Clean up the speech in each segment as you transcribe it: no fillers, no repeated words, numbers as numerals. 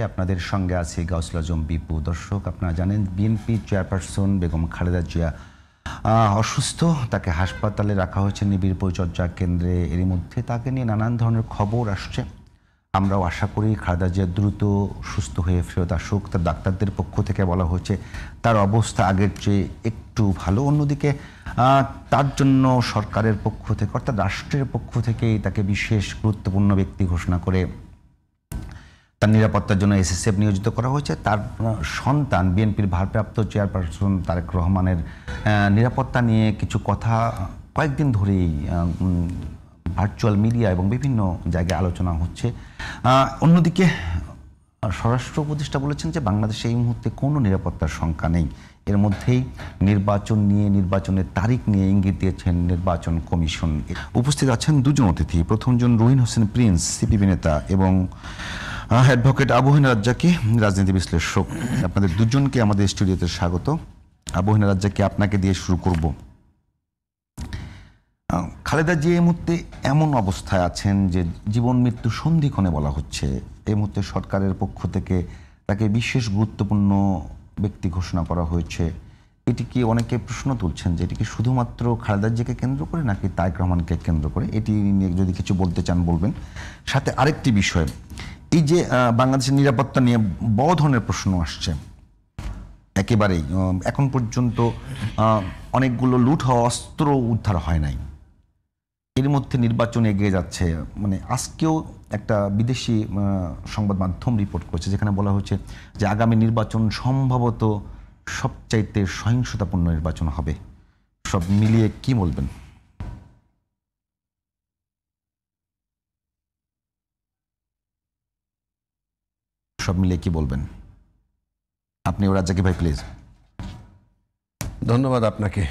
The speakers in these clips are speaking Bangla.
আপনাদের সঙ্গে আছে গাউসুল আজম বিপু। দর্শক, আপনারা জানেন বিএনপি চেয়ারপারসন বেগম খালেদা জিয়া অসুস্থ, তাকে হাসপাতালে রাখা হয়েছে নিবিড় পরিচর্যা কেন্দ্রে। এরই মধ্যে তাকে নিয়ে নানান ধরনের খবর আসছে। আমরাও আশা করি খালেদা জিয়া দ্রুত সুস্থ হয়ে ফেরত আসুক। তার ডাক্তারদের পক্ষ থেকে বলা হয়েছে তার অবস্থা আগের চেয়ে একটু ভালো। অন্যদিকে তার জন্য সরকারের পক্ষ থেকে অর্থাৎ রাষ্ট্রের পক্ষ থেকেই তাকে বিশেষ গুরুত্বপূর্ণ ব্যক্তি ঘোষণা করে তার নিরাপত্তার জন্য এসএসএফ নিয়োজিত করা হয়েছে। তার সন্তান বিএনপির ভারপ্রাপ্ত চেয়ারপারসন তারেক রহমানের নিরাপত্তা নিয়ে কিছু কথা কয়েকদিন ধরেই ভার্চুয়াল মিডিয়া এবং বিভিন্ন জায়গায় আলোচনা হচ্ছে। অন্যদিকে স্বরাষ্ট্র উপদেষ্টা বলেছেন যে বাংলাদেশে এই মুহূর্তে কোনো নিরাপত্তার শঙ্কা নেই। এর মধ্যেই নির্বাচন নিয়ে, নির্বাচনের তারিখ নিয়ে ইঙ্গিত দিয়েছেন নির্বাচন কমিশন। উপস্থিত আছেন দুজন অতিথি। প্রথমজন রুহিন হোসেন প্রিন্স, সিপিবি নেতা, এবং অ্যাডভোকেট আবু-হেনা রাজ্জাকী, রাজনীতি বিশ্লেষক। আপনাদের দুজনকে আমাদের স্টুডিওতে স্বাগত। আবু-হেনা রাজ্জাকী, আপনাকে দিয়ে শুরু করব। খালেদা জিয়া এই মুহূর্তে এমন অবস্থায় আছেন যে জীবন মৃত্যু সন্ধিক্ষণে বলা হচ্ছে। এই মুহূর্তে সরকারের পক্ষ থেকে তাকে বিশেষ গুরুত্বপূর্ণ ব্যক্তি ঘোষণা করা হয়েছে। এটি কি, অনেকে প্রশ্ন তুলছেন যে এটি কি শুধুমাত্র খালেদা জিয়াকে কেন্দ্র করে নাকি তারেক রহমানকে কেন্দ্র করে? এটি নিয়ে যদি কিছু বলতে চান বলবেন। সাথে আরেকটি বিষয়, এই যে বাংলাদেশের নিরাপত্তা নিয়ে বড় ধরনের প্রশ্ন আসছে একেবারেই, এখন পর্যন্ত অনেকগুলো লুট হওয়া অস্ত্র উদ্ধার হয় নাই। এর মধ্যে নির্বাচন এগিয়ে যাচ্ছে। মানে আজকেও একটা বিদেশি সংবাদ মাধ্যম রিপোর্ট করছে যেখানে বলা হচ্ছে যে আগামী নির্বাচন সম্ভবত সবচাইতে সহিংসতাপূর্ণ নির্বাচন হবে। সব মিলিয়ে কি বলবেন? সব মিলিয়ে কি বলবেন আপনি? ও রাজ্জাকী ভাই, প্লিজ। ধন্যবাদ আপনাকে।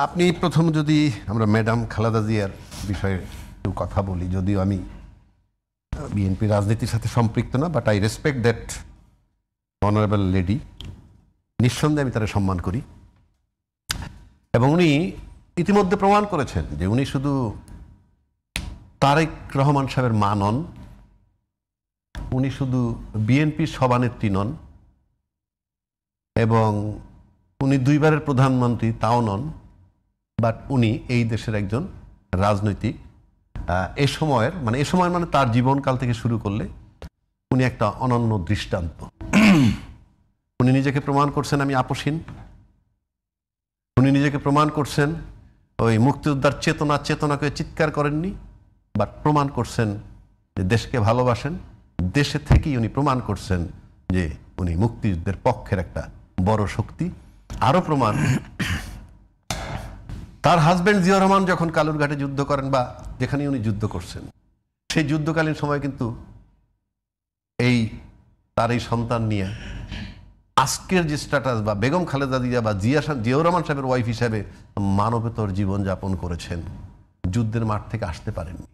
আপনি প্রথম যদি আমরা ম্যাডাম খালেদা জিয়ার বিষয়ে একটু কথা বলি, যদিও আমি বিএনপি রাজনীতির সাথে সম্পৃক্ত না, but I respect that honourable lady. নিঃসন্দেহে আমি তারা সম্মান করি, এবং উনি ইতিমধ্যে প্রমাণ করেছেন যে উনি শুধু তারেক রহমান সাহেবের মা নন, উনি শুধু বিএনপির সভানেত্রী নন, এবং উনি দুইবারের প্রধানমন্ত্রী তাও নন, বাট উনি এই দেশের একজন রাজনৈতিক এ সময় মানে তার জীবনকাল থেকে শুরু করলে উনি একটা অনন্য দৃষ্টান্ত। উনি নিজেকে প্রমাণ করছেন আমি আপসহীন। উনি নিজেকে প্রমাণ করছেন ওই মুক্তিযোদ্ধার চেতনাকে চিৎকার করেননি, বাট প্রমাণ করছেন যে দেশকে ভালোবাসেন। দেশে থেকেই উনি প্রমাণ করছেন যে উনি মুক্তিযুদ্ধের পক্ষের একটা বড় শক্তি। আরো প্রমাণ, তার হাজবেন্ড জিয়া রহমান যখন কালুরঘাটে যুদ্ধ করেন বা যেখানে উনি যুদ্ধ করছেন, সেই যুদ্ধকালীন সময় কিন্তু তার এই সন্তান নিয়ে আজকের যে স্ট্যাটাস বা বেগম খালেদা জিয়া বা জিয়াউর রহমান সাহেবের ওয়াইফ হিসাবে মানবেতর জীবনযাপন করেছেন, যুদ্ধের মাঠ থেকে আসতে পারেননি।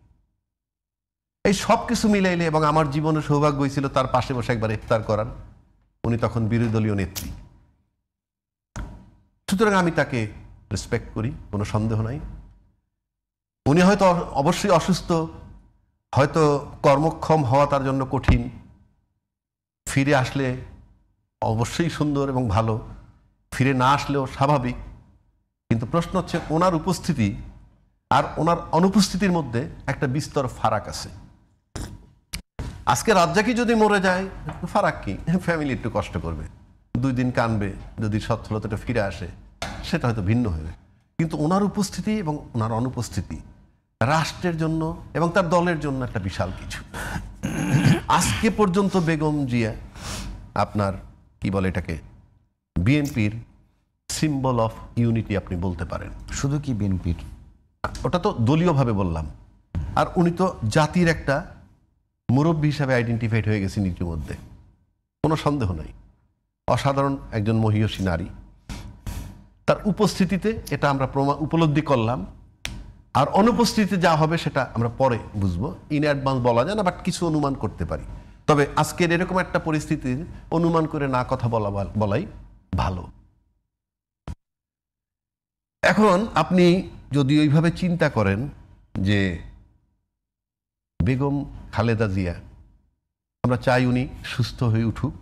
এই সব কিছু মিলাইলে, এবং আমার জীবনে সৌভাগ্য হয়েছিল তার পাশে বসে একবার ইফতার করার। উনি তখন বিরোধী দলীয় নেত্রী। সুতরাং আমি তাকে রেসপেক্ট করি, কোনো সন্দেহ নাই। উনি হয়তো অবশ্যই অসুস্থ, হয়তো কর্মক্ষম হওয়া তার জন্য কঠিন। ফিরে আসলে অবশ্যই সুন্দর এবং ভালো, ফিরে না আসলেও স্বাভাবিক। কিন্তু প্রশ্ন হচ্ছে ওনার উপস্থিতি আর ওনার অনুপস্থিতির মধ্যে একটা বিস্তর ফারাক আছে। আজকে রাজ্জাকী যদি মরে যায়, ফারাক কি? ফ্যামিলি একটু কষ্ট করবে, 2 দিন কানবে, যদি সচ্ছলতাটা ফিরে আসে সেটা হয়তো ভিন্ন হবে। কিন্তু ওনার উপস্থিতি এবং ওনার অনুপস্থিতি রাষ্ট্রের জন্য এবং তার দলের জন্য একটা বিশাল কিছু। আজকে পর্যন্ত বেগম জিয়া আপনার কি বলে এটাকে, বিএনপির সিম্বল অফ ইউনিটি আপনি বলতে পারেন। শুধু কি বিএনপির? ওটা তো দলীয়ভাবে বললাম। আর উনি তো জাতির একটা মুরব্বী হিসাবে আইডেন্টিফাইড হয়ে গেছেন ইতিমধ্যে, কোনো সন্দেহ নাই। অসাধারণ একজন মহিয়সী নারী। তার উপস্থিতিতে এটা আমরা উপলব্ধি করলাম, আর অনুপস্থিতিতে যা হবে সেটা আমরা পরে বুঝবো। ইন অ্যাডভান্স বলা যায় না, বাট কিছু অনুমান করতে পারি। তবে আজকের এরকম একটা পরিস্থিতির অনুমান করে না কথা বলাই ভালো। এখন আপনি যদি ওইভাবে চিন্তা করেন যে বেগম খালেদা জিয়া আমরা চাই উনি সুস্থ হয়ে উঠুক,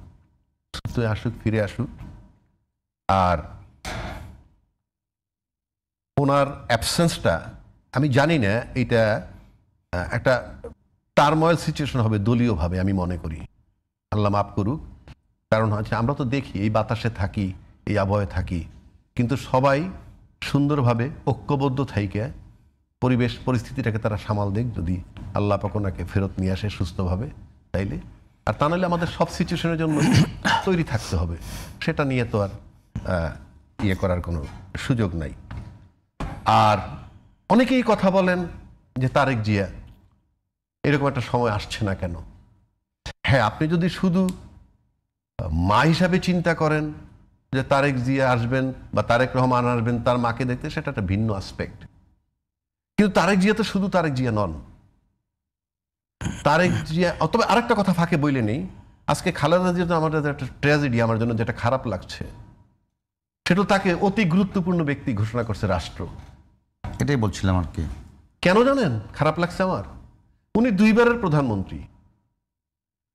সুস্থ হয়ে আসুক, ফিরে আসুক। আর ওনার অ্যাবসেন্সটা আমি জানি না এটা একটা টার্ময়েল সিচুয়েশন হবে দলীয়ভাবে, আমি মনে করি। আল্লাহ মাফ করুক। কারণ হচ্ছে আমরা তো দেখি এই বাতাসে থাকি, এই আবহাওয়ায় থাকি, কিন্তু সবাই সুন্দরভাবে ঐক্যবদ্ধ থাইকে পরিবেশ পরিস্থিতিটাকে তারা সামাল দেখ, যদি আল্লাহ পাক ওনাকে ফেরত নিয়ে আসে সুস্থভাবে, তাইলে। আর তা নাহলে আমাদের সব সিচুয়েশনের জন্য তৈরি থাকতে হবে, সেটা নিয়ে তো আর ইয়ে করার কোনো সুযোগ নাই। আর অনেকেই কথা বলেন যে তারেক জিয়া এরকম একটা সময় আসছে না কেন। হ্যাঁ, আপনি যদি শুধু মা হিসাবে চিন্তা করেন যে তারেক জিয়া আসবেন বা তারেক রহমান আসবেন তার মাকে দেখতে, সেটা একটা ভিন্ন আসপেক্ট। কিন্তু তারেক জিয়া তো শুধু তারেক জিয়া নন। তারেক জিয়া, তবে আরেকটা কথা ফাঁকে বইলে নেই, আজকে খালেদা জিয়া তো আমাদের একটা ট্র্যাজেডি, আমার জন্য যেটা খারাপ লাগছে, সেটা তাকে অতি গুরুত্বপূর্ণ ব্যক্তি ঘোষণা করছে রাষ্ট্র। এটাই বলছিলাম আর কি। কেন জানেন খারাপ লাগছে আমার? উনি 2 বারের প্রধানমন্ত্রী,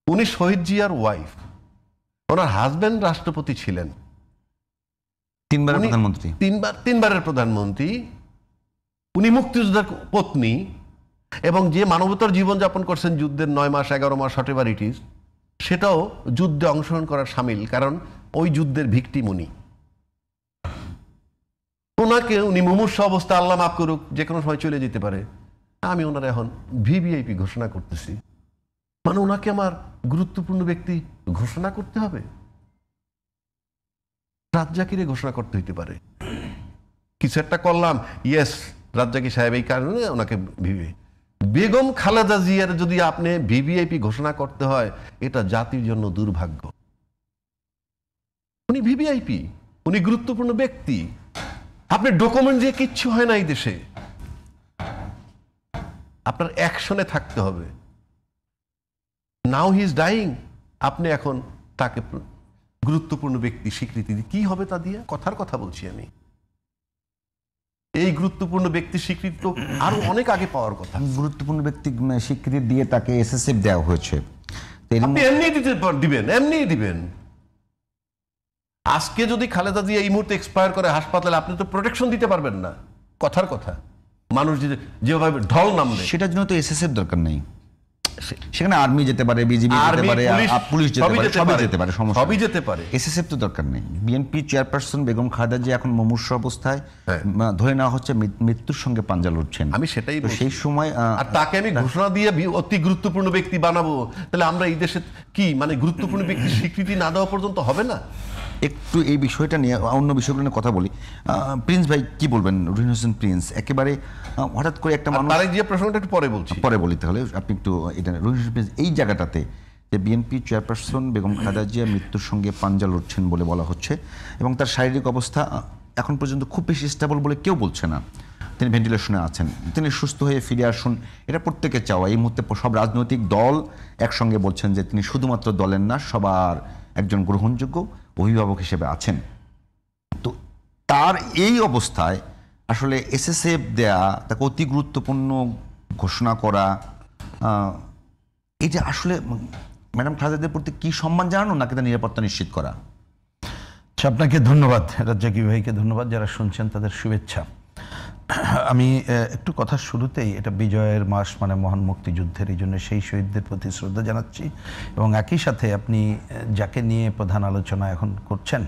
উনি শহীদ জিয়ার ওয়াইফ, ওনার হাজবেন্ড রাষ্ট্রপতি ছিলেন, 3 বারের প্রধানমন্ত্রী, 3 বারের প্রধানমন্ত্রী, উনি মুক্তিযোদ্ধার পত্নী, এবং যে মানবতার জীবনযাপন করছেন যুদ্ধের 9 মাস 11 মাস হোয়াটএভার ইট ইজ, সেটাও যুদ্ধে অংশগ্রহণ করার সামিল, কারণ ওই যুদ্ধের ভিকটিম উনি। ওনাকে উনি মুমূর্ষু অবস্থা, আল্লাহ মাফ করুক, যে কোনো সময় চলে যেতে পারে, আমি ওনার এখন ভিভিআইপি ঘোষণা করতেছি। মানে ওনাকে আমার গুরুত্বপূর্ণ ব্যক্তি ঘোষণা করতে হবে? রাজ্জাকিরে ঘোষণা করতে হইতে পারে, কিছু একটা করলাম, ইয়েস রাজ্জাকি সাহেব এই কারণে ওনাকে বেগম খালেদা জিয়ার যদি আপনি ভিভিআইপি ঘোষণা করতে হয়, এটা জাতির জন্য দুর্ভাগ্য। উনি ভিভিআইপি, উনি গুরুত্বপূর্ণ ব্যক্তি। আপনি ডকুমেন্ট দিয়ে কিচ্ছু হয় না এই দেশে, আপনার অ্যাকশনে থাকতে হবে। নাও হি ইজ ডাইং, আপনি এখন তাকে গুরুত্বপূর্ণ ব্যক্তি স্বীকৃতি দিয়ে কি হবে? তা দিয়ে কথার কথা বলছি আমি। এই গুরুত্বপূর্ণ ব্যক্তি স্বীকৃতি তো আরো অনেক আগে পাওয়ার কথা। গুরুত্বপূর্ণ ব্যক্তি স্বীকৃতি দিয়ে তাকে এসএসএফ দেওয়া হয়েছে, আপনি এমনি দিবেন, এমনি দিবেন। আজকে যদি খালেদা জিয়া এই মুহূর্তে এক্সপায়ার করে হাসপাতালে, আপনি তো প্রোটেকশন দিতে পারবেন না, কথার কথা। মানুষ যেভাবে ঢল নামবে, সেটার জন্য তো এসএসএফ দরকার নেই। সেখানে আর্মি যেতে পারে, বিজিবি যেতে পারে, পুলিশ যেতে পারে, সবই যেতে পারে, সবই যেতে পারে। এসএসএফ তো দরকার নেই। বিএনপি চেয়ারপারসন বেগম খালেদা জিয়া এখন মুমূর্ষু অবস্থায়, ধরে নেওয়া হচ্ছে মৃত্যুর সঙ্গে পাঞ্জা লড়ছেন। আমি সেটাই তো সেই সময় আর তাকে আমি ঘোষণা দিয়ে অতি গুরুত্বপূর্ণ ব্যক্তি বানাবো, তাহলে আমরা এই দেশে কি মানে গুরুত্বপূর্ণ ব্যক্তি স্বীকৃতি না দেওয়া পর্যন্ত হবে না? একটু এই বিষয়টা নিয়ে, অন্য বিষয়গুলো নিয়ে কথা বলি। প্রিন্স ভাই কি বলবেন? রুহিন হোসেন প্রিন্স, একেবারে হঠাৎ করে একটা মানুষ, তারেক জিয়া প্রসঙ্গটা একটু পরে বলছি, পরে বলি তাহলে আপনি একটু এটা। রুহিন হোসেন প্রিন্স, এই জায়গাটাতে যে বিএনপি চেয়ারপারসন বেগম খালেদা জিয়া মৃত্যুর সঙ্গে পাঞ্জা লড়ছেন বলে বলা হচ্ছে, এবং তার শারীরিক অবস্থা এখন পর্যন্ত খুব বেশি স্টেবল বলে কেউ বলছে না। তিনি ভেন্টিলেশনে আছেন, তিনি সুস্থ হয়ে ফিরে আসুন, এটা প্রত্যেকে চাওয়া। এই মুহূর্তে সব রাজনৈতিক দল একসঙ্গে বলছেন যে তিনি শুধুমাত্র দলের না, সবার একজন গ্রহণযোগ্য অভিভাবক হিসেবে আছেন। তো তার এই অবস্থায় আসলে এসএসএফ দেয়া, তাকে অতি গুরুত্বপূর্ণ ঘোষণা করা, এটা আসলে ম্যাডাম খালেদাদের প্রতি কি সম্মান জানানো, নাকি তার নিরাপত্তা নিশ্চিত করা? আপনাকে ধন্যবাদ, রাজ্জাকি ভাইকে ধন্যবাদ, যারা শুনছেন তাদের শুভেচ্ছা। আমি একটু কথার শুরুতেই, এটা বিজয়ের মাস, মানে মহান মুক্তিযুদ্ধের, এই জন্য সেই শহীদদের প্রতি শ্রদ্ধা জানাচ্ছি, এবং একই সাথে আপনি যাকে নিয়ে প্রধান আলোচনা এখন করছেন,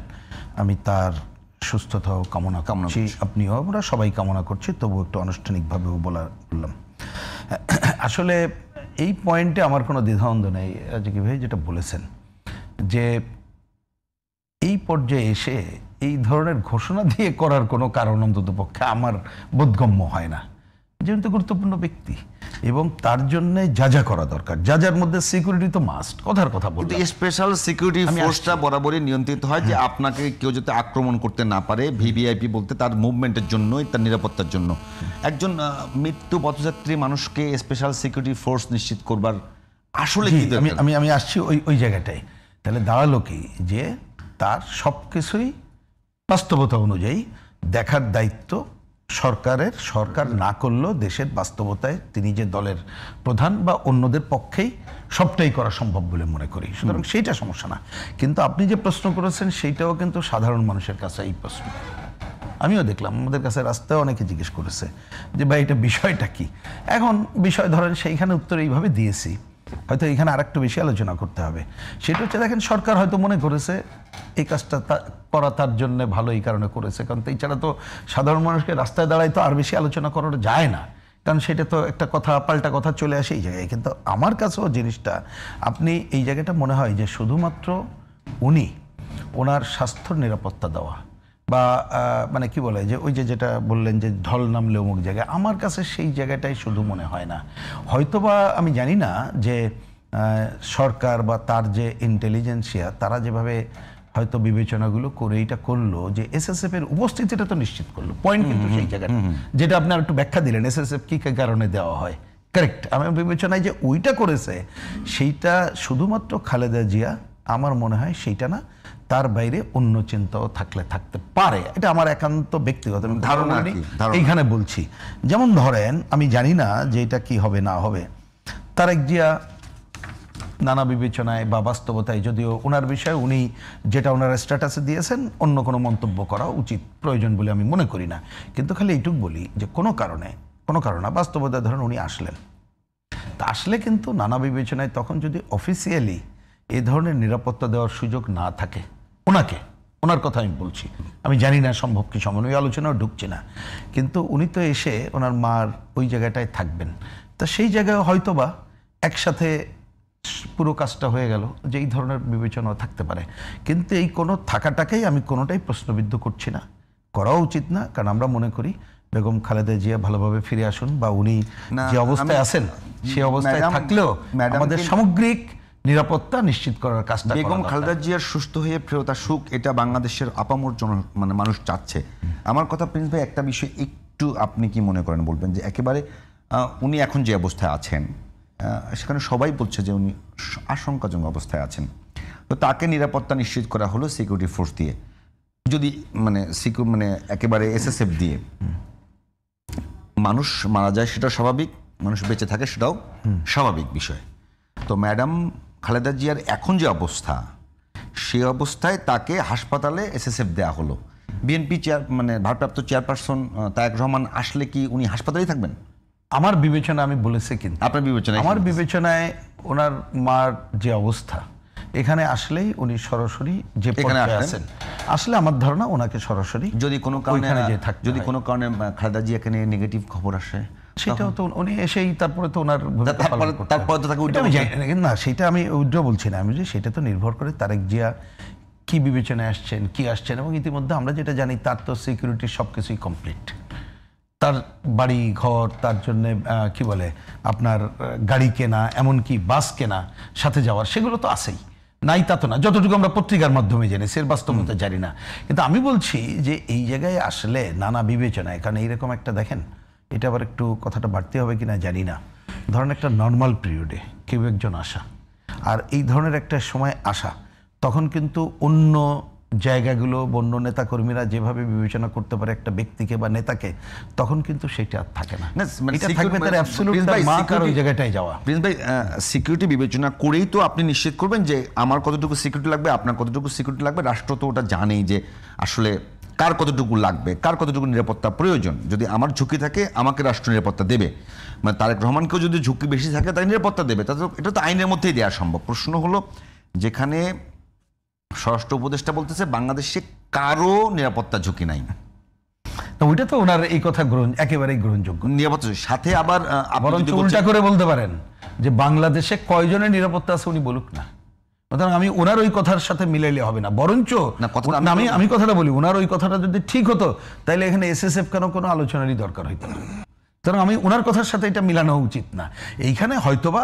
আমি তার সুস্থতাও কামনা করছি, আপনিও, আমরা সবাই কামনা করছি, তবু একটু আনুষ্ঠানিকভাবেও বললাম। আসলে এই পয়েন্টে আমার কোনো দ্বিধাদ্বন্দ্ব নেই, রাজ্জাকি ভাই যেটা বলেছেন, যে এই পর্যায়ে এসে এই ধরনের ঘোষণা দিয়ে করার কোনো কারণ অন্তত পক্ষে আমার বোধগম্য হয় না। যেহেতু গুরুত্বপূর্ণ ব্যক্তি, এবং তার জন্য যা যা করা দরকার, যার মধ্যে সিকিউরিটি তো মাস্ট, কথার কথা বলতে, স্পেশাল সিকিউরিটি ফোর্সটা বরাবরই নিয়ন্ত্রিত হয় যে আপনাকে কেউ যাতে আক্রমণ করতে না পারে। ভিভিআইপি বলতে তার মুভমেন্টের জন্যই, তার নিরাপত্তার জন্য। একজন মৃত্যু পথযাত্রী মানুষকে স্পেশাল সিকিউরিটি ফোর্স নিশ্চিত করবার আসলে কি দরকার? আমি আসছি ওই জায়গাটাই। তাহলে দাঁড়ালো কি, যে তার সব কিছুই বাস্তবতা অনুযায়ী দেখার দায়িত্ব সরকার না করলেও দেশের বাস্তবতায় তিনি যে দলের প্রধান বা অন্যদের পক্ষেই সবটাই করা সম্ভব বলে মনে করি, সুতরাং সেইটা সমস্যা না। কিন্তু আপনি যে প্রশ্ন করেছেন সেইটাও কিন্তু সাধারণ মানুষের কাছে এই প্রশ্ন, আমিও দেখলাম আমাদের কাছে রাস্তায় অনেকে জিজ্ঞেস করেছে যে ভাই এটা বিষয়টা কি। এখন বিষয় ধরেন সেইখানে উত্তর এইভাবে দিয়েছি, হয়তো এখানে আরেকটু বেশি আলোচনা করতে হবে। সেটা হচ্ছে দেখেন সরকার হয়তো মনে করেছে এই কাজটা করা তার জন্য ভালো, এই কারণে করেছে, কারণ এছাড়া তো সাধারণ মানুষকে রাস্তায় দাঁড়ায় তো আর বেশি আলোচনা করানো যায় না, কারণ সেটা তো একটা কথা পাল্টা কথা চলে আসে এই জায়গায়। কিন্তু আমার কাছেও জিনিসটা আপনি এই জায়গাটা মনে হয় যে শুধুমাত্র ওনার স্বাস্থ্যর নিরাপত্তা দেওয়া বা মানে কি বলে যে ওই যেটা বললেন যে ঢল নামলে অমুক জায়গায়, আমার কাছে সেই জায়গাটাই শুধু মনে হয় না। হয়তোবা আমি জানি না যে সরকার বা তার যে ইন্টেলিজেন্সিয়া তারা যেভাবে হয়তো বিবেচনাগুলো করে এটা করলো যে এসএসএফ এর উপস্থিতিটা তো নিশ্চিত করলো, পয়েন্ট কিন্তু সেই জায়গাটা যেটা আপনি আর একটু ব্যাখ্যা দিলেন এসএসএফ কি কারণে দেওয়া হয়, কারেক্ট। আমার বিবেচনায় যে ওইটা করেছে সেইটা শুধুমাত্র খালেদা জিয়া, আমার মনে হয় সেইটা না, তার বাইরে অন্য চিন্তাও থাকতে পারে, এটা আমার একান্ত ব্যক্তিগত ধারণা এইখানে বলছি। যেমন ধরেন আমি জানি না যে এটা কি হবে না হবে, তারেক জিয়া নানা বিবেচনায় বা বাস্তবতায়, যদিও ওনার বিষয়ে উনি যেটা ওনার স্ট্যাটাসে দিয়েছেন অন্য কোনো মন্তব্য করা উচিত প্রয়োজন বলে আমি মনে করি না, কিন্তু খালি এইটুক বলি যে কোনো কারণে বাস্তবতায় ধরেন উনি আসলেন, তা আসলে কিন্তু নানা বিবেচনায় তখন যদি অফিসিয়ালি এই ধরনের নিরাপত্তা দেওয়ার সুযোগ না থাকে ওনার কথা আমি বলছি, আমি জানি না সম্ভব কি সম্ভব, ওই আলোচনাও ঢুকছে না, কিন্তু উনি তো এসে ওনার মার ওই জায়গাটায় থাকবেন, তা সেই জায়গায় হয়তোবা একসাথে পুরো কাজটা হয়ে গেল, যে এই ধরনের বিবেচনাও থাকতে পারে। কিন্তু এই কোনো থাকাটাকেই আমি কোনোটাই প্রশ্নবিদ্ধ করছি না, করাও উচিত না, কারণ আমরা মনে করি বেগম খালেদা জিয়া ভালোভাবে ফিরে আসুন বা উনি যে অবস্থায় আছেন সেই অবস্থায় থাকলেও আমাদের সামগ্রিক নিরাপত্তা নিশ্চিত করার কাজটা বেগম খালেদা জিয়ার সুস্থ হয়ে ফেরত আসুক, এটা বাংলাদেশের আপামর মানে মানুষ চাচ্ছে। আমার কথা প্রিন্স ভাই, একটা বিষয় একটু আপনি কি মনে করেন বলবেন, যে একেবারে উনি এখন যে অবস্থায় আছেন সেখানে সবাই বলছে যে উনি আশঙ্কাজনক অবস্থায় আছেন, তো তাকে নিরাপত্তা নিশ্চিত করা হলো সিকিউরিটি ফোর্স দিয়ে, যদি মানে একেবারে এসএসএফ দিয়ে, মানুষ মারা যায় সেটাও স্বাভাবিক, মানুষ বেঁচে থাকে সেটাও স্বাভাবিক বিষয়। তো ম্যাডাম খালেদা জিয়ার এখন যে অবস্থা, সেই অবস্থায় তাকে হাসপাতালে এসএসএফ দেয়া হলো, বিএনপি ভারপ্রাপ্ত চেয়ারপারসন তারেক রহমান আসলে কি উনি হাসপাতালেই থাকবেন? আমার বিবেচনা, আমি বলেছি কিন্তু আপনার বিবেচনায়, আমার বিবেচনায় ওনার মার যে অবস্থা, এখানে আসলেই উনি সরাসরি যে পর্যায়ে আছেন, আসলে আমার ধারণা ওনাকে সরাসরি যদি কোনো কারণে খালেদা জিয়াকে নিয়ে নেগেটিভ খবর আসে, সেটাও তো উনি এসেই তারপরে তো ওনার তারপরে তো তাকে না, সেটা আমি উইথড্র বলছি না, আমি যে সেটা তো নির্ভর করে তারেক জিয়া কি বিবেচনায় আসছেন, কি আসছেন, এবং ইতিমধ্যে আমরা যেটা জানি তার তো সিকিউরিটি সবকিছুই কমপ্লিট, তার বাড়ি ঘর, তার জন্য কি বলে আপনার গাড়ি কেনা, এমনকি বাস কেনা, সাথে যাওয়ার, সেগুলো তো আছেই, নাই তা তো না, যতটুকু আমরা পত্রিকার মাধ্যমে জেনেছি, এর বাস্তবতা জানি না। কিন্তু আমি বলছি যে এই জায়গায় আসলে নানা বিবেচনায়, কারণ এইরকম একটা দেখেন, এটা আবার একটু কথাটা বাড়তে হবে কিনা জানি না, ধরেন একটা নর্মাল পিরিয়ডে কেউ একজন আসা, আর এই ধরনের একটা সময় আসা, তখন কিন্তু অন্য জায়গাগুলো, অন্য নেতাকর্মীরা যেভাবে বিবেচনা করতে পারে একটা ব্যক্তিকে বা নেতাকে, তখন কিন্তু সেটা আর থাকে না, এটা থাকবে তার অ্যাবসলিউট মা কার ওই জায়গাটায় যাওয়া। প্রিন্স ভাই, সিকিউরিটি বিবেচনা করেই তো আপনি নিশ্চিত করবেন যে আমার কতটুকু সিকিউরিটি লাগবে, আপনার কতটুকু সিকিউরিটি লাগবে, রাষ্ট্র তো ওটা জানেই যে আসলে কার কতটুকু লাগবে, কার কতটুকু নিরাপত্তা প্রয়োজন। যদি আমার ঝুঁকি থাকে আমাকে রাষ্ট্র নিরাপত্তা দেবে, মানে তারেক রহমানকেও যদি ঝুঁকি বেশি থাকে তাকে নিরাপত্তা দেবে, এটা তো আইনের মধ্যেই দেওয়া সম্ভব। প্রশ্ন হলো যেখানে স্বরাষ্ট্র উপদেষ্টা বলতেছে বাংলাদেশে কারো নিরাপত্তা ঝুঁকি নাই, ওইটা তো ওনার এই কথা একেবারেই গ্রহণযোগ্য, নিরাপত্তা সাথে আবার উল্টা করে বলতে পারেন যে বাংলাদেশে কয়জনের নিরাপত্তা আছে উনি বলুক না, আমি ওনার ওই কথার সাথে মিলাইলে হবে না, বরঞ্চ আমি কথাটা বলি, ওনার ওই কথাটা যদি ঠিক হতো তাহলে এখানে এসএসএফ কেন কোনো আলোচনারই দরকার হইতো না, কারণ আমি ওনার কথার সাথে এটা মিলানো উচিত না। এইখানে হয়তোবা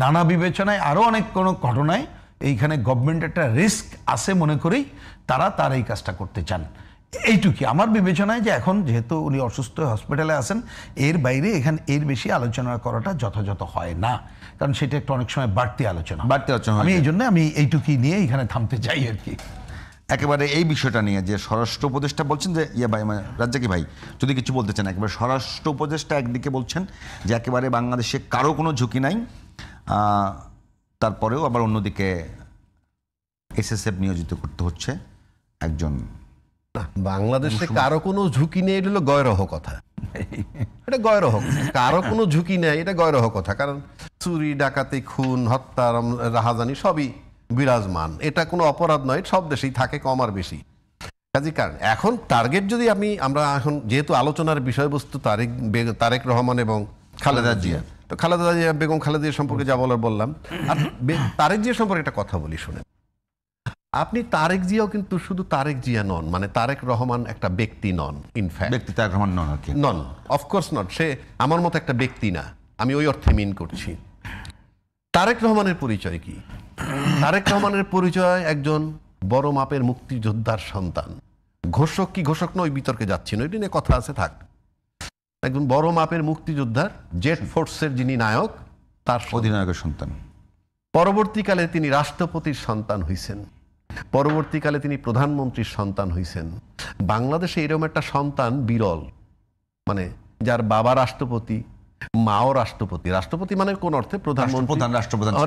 নানা বিবেচনায় আরো অনেক কোনো ঘটনায় এইখানে গভর্নমেন্ট একটা রিস্ক আছে মনে করেই তার এই কাজটা করতে চান, এইটুকি আমার বিবেচনায়। যে এখন যেহেতু উনি অসুস্থ হসপিটালে আছেন, এর বাইরে এখানে এর বেশি আলোচনা করাটা যথাযথ হয় না, কারণ সেটা একটা অনেক সময় বাড়তি আলোচনা, আমি এই জন্য আমি এইটুকুই নিয়ে এখানে থামতে চাই আর কি। একেবারে এই বিষয়টা নিয়ে যে স্বরাষ্ট্র উপদেষ্টা বলছেন যে ভাই মানে রাজ্জাকি ভাই যদি কিছু বলতে চান, একেবারে স্বরাষ্ট্র উপদেষ্টা একদিকে বলছেন যে একেবারে বাংলাদেশে কারো কোনো ঝুঁকি নাই, তারপরেও আবার অন্যদিকে এসএসএফ নিয়োজিত করতে হচ্ছে একজন। বাংলাদেশে কারো কোনো ঝুঁকি নেই, এটা হলো গয়রহ কথা। এটা গয়রহ, কারো কোনো ঝুঁকি নেই, এটা গয়রহ কথা। কারণ চুরি, ডাকাতি, খুন, হত্যা, রাহাজানি সবই বিরাজমান। এটা কোনো অপরাধ নয়, সব দেশেই থাকে কম আর বেশি। কাজে কারণ এখন টার্গেট যদি আমরা এখন যেহেতু আলোচনার বিষয়বস্তু তারেক রহমান এবং খালেদা জিয়া, তো খালেদা জিয়া বেগম খালেদা জিয়া সম্পর্কে যা বলার বললাম। আর তারেক জিয়া সম্পর্কে একটা কথা বলি শুনে, আপনি তারেক জিয়াও কিন্তু শুধু তারেক জিয়া নন, মানে তারেক রহমান একটা ব্যক্তি নন। ইনফ্যাক্ট ব্যক্তি তারেক রহমান নন আর কি, নন, অফকোর্স নট। সে আমার মতো একটা ব্যক্তি না, আমি ওই অর্থে মিন করছি। তারেক রহমানের পরিচয় কি? তারেক রহমানের পরিচয় একজন বড় মাপের মুক্তিযোদ্ধার সন্তান। ঘোষক কি ঘোষক নয় বিতর্কে যাচ্ছি না, এটা নিয়ে কথা আছে, থাক। একজন বড় মাপের মুক্তিযোদ্ধার, জেট ফোর্সের যিনি নায়ক, তার অধিনায়কের সন্তান। পরবর্তীকালে তিনি রাষ্ট্রপতির সন্তান হইছেন, পরবর্তীকালে তিনি প্রধানমন্ত্রীর সন্তান হইছেন। বাংলাদেশে এরকম একটা সন্তান বিরল, মানে যার বাবা রাষ্ট্রপতি, মাও রাষ্ট্রপতি। রাষ্ট্রপতি মানে কোন অর্থে প্রধানমন্ত্রী,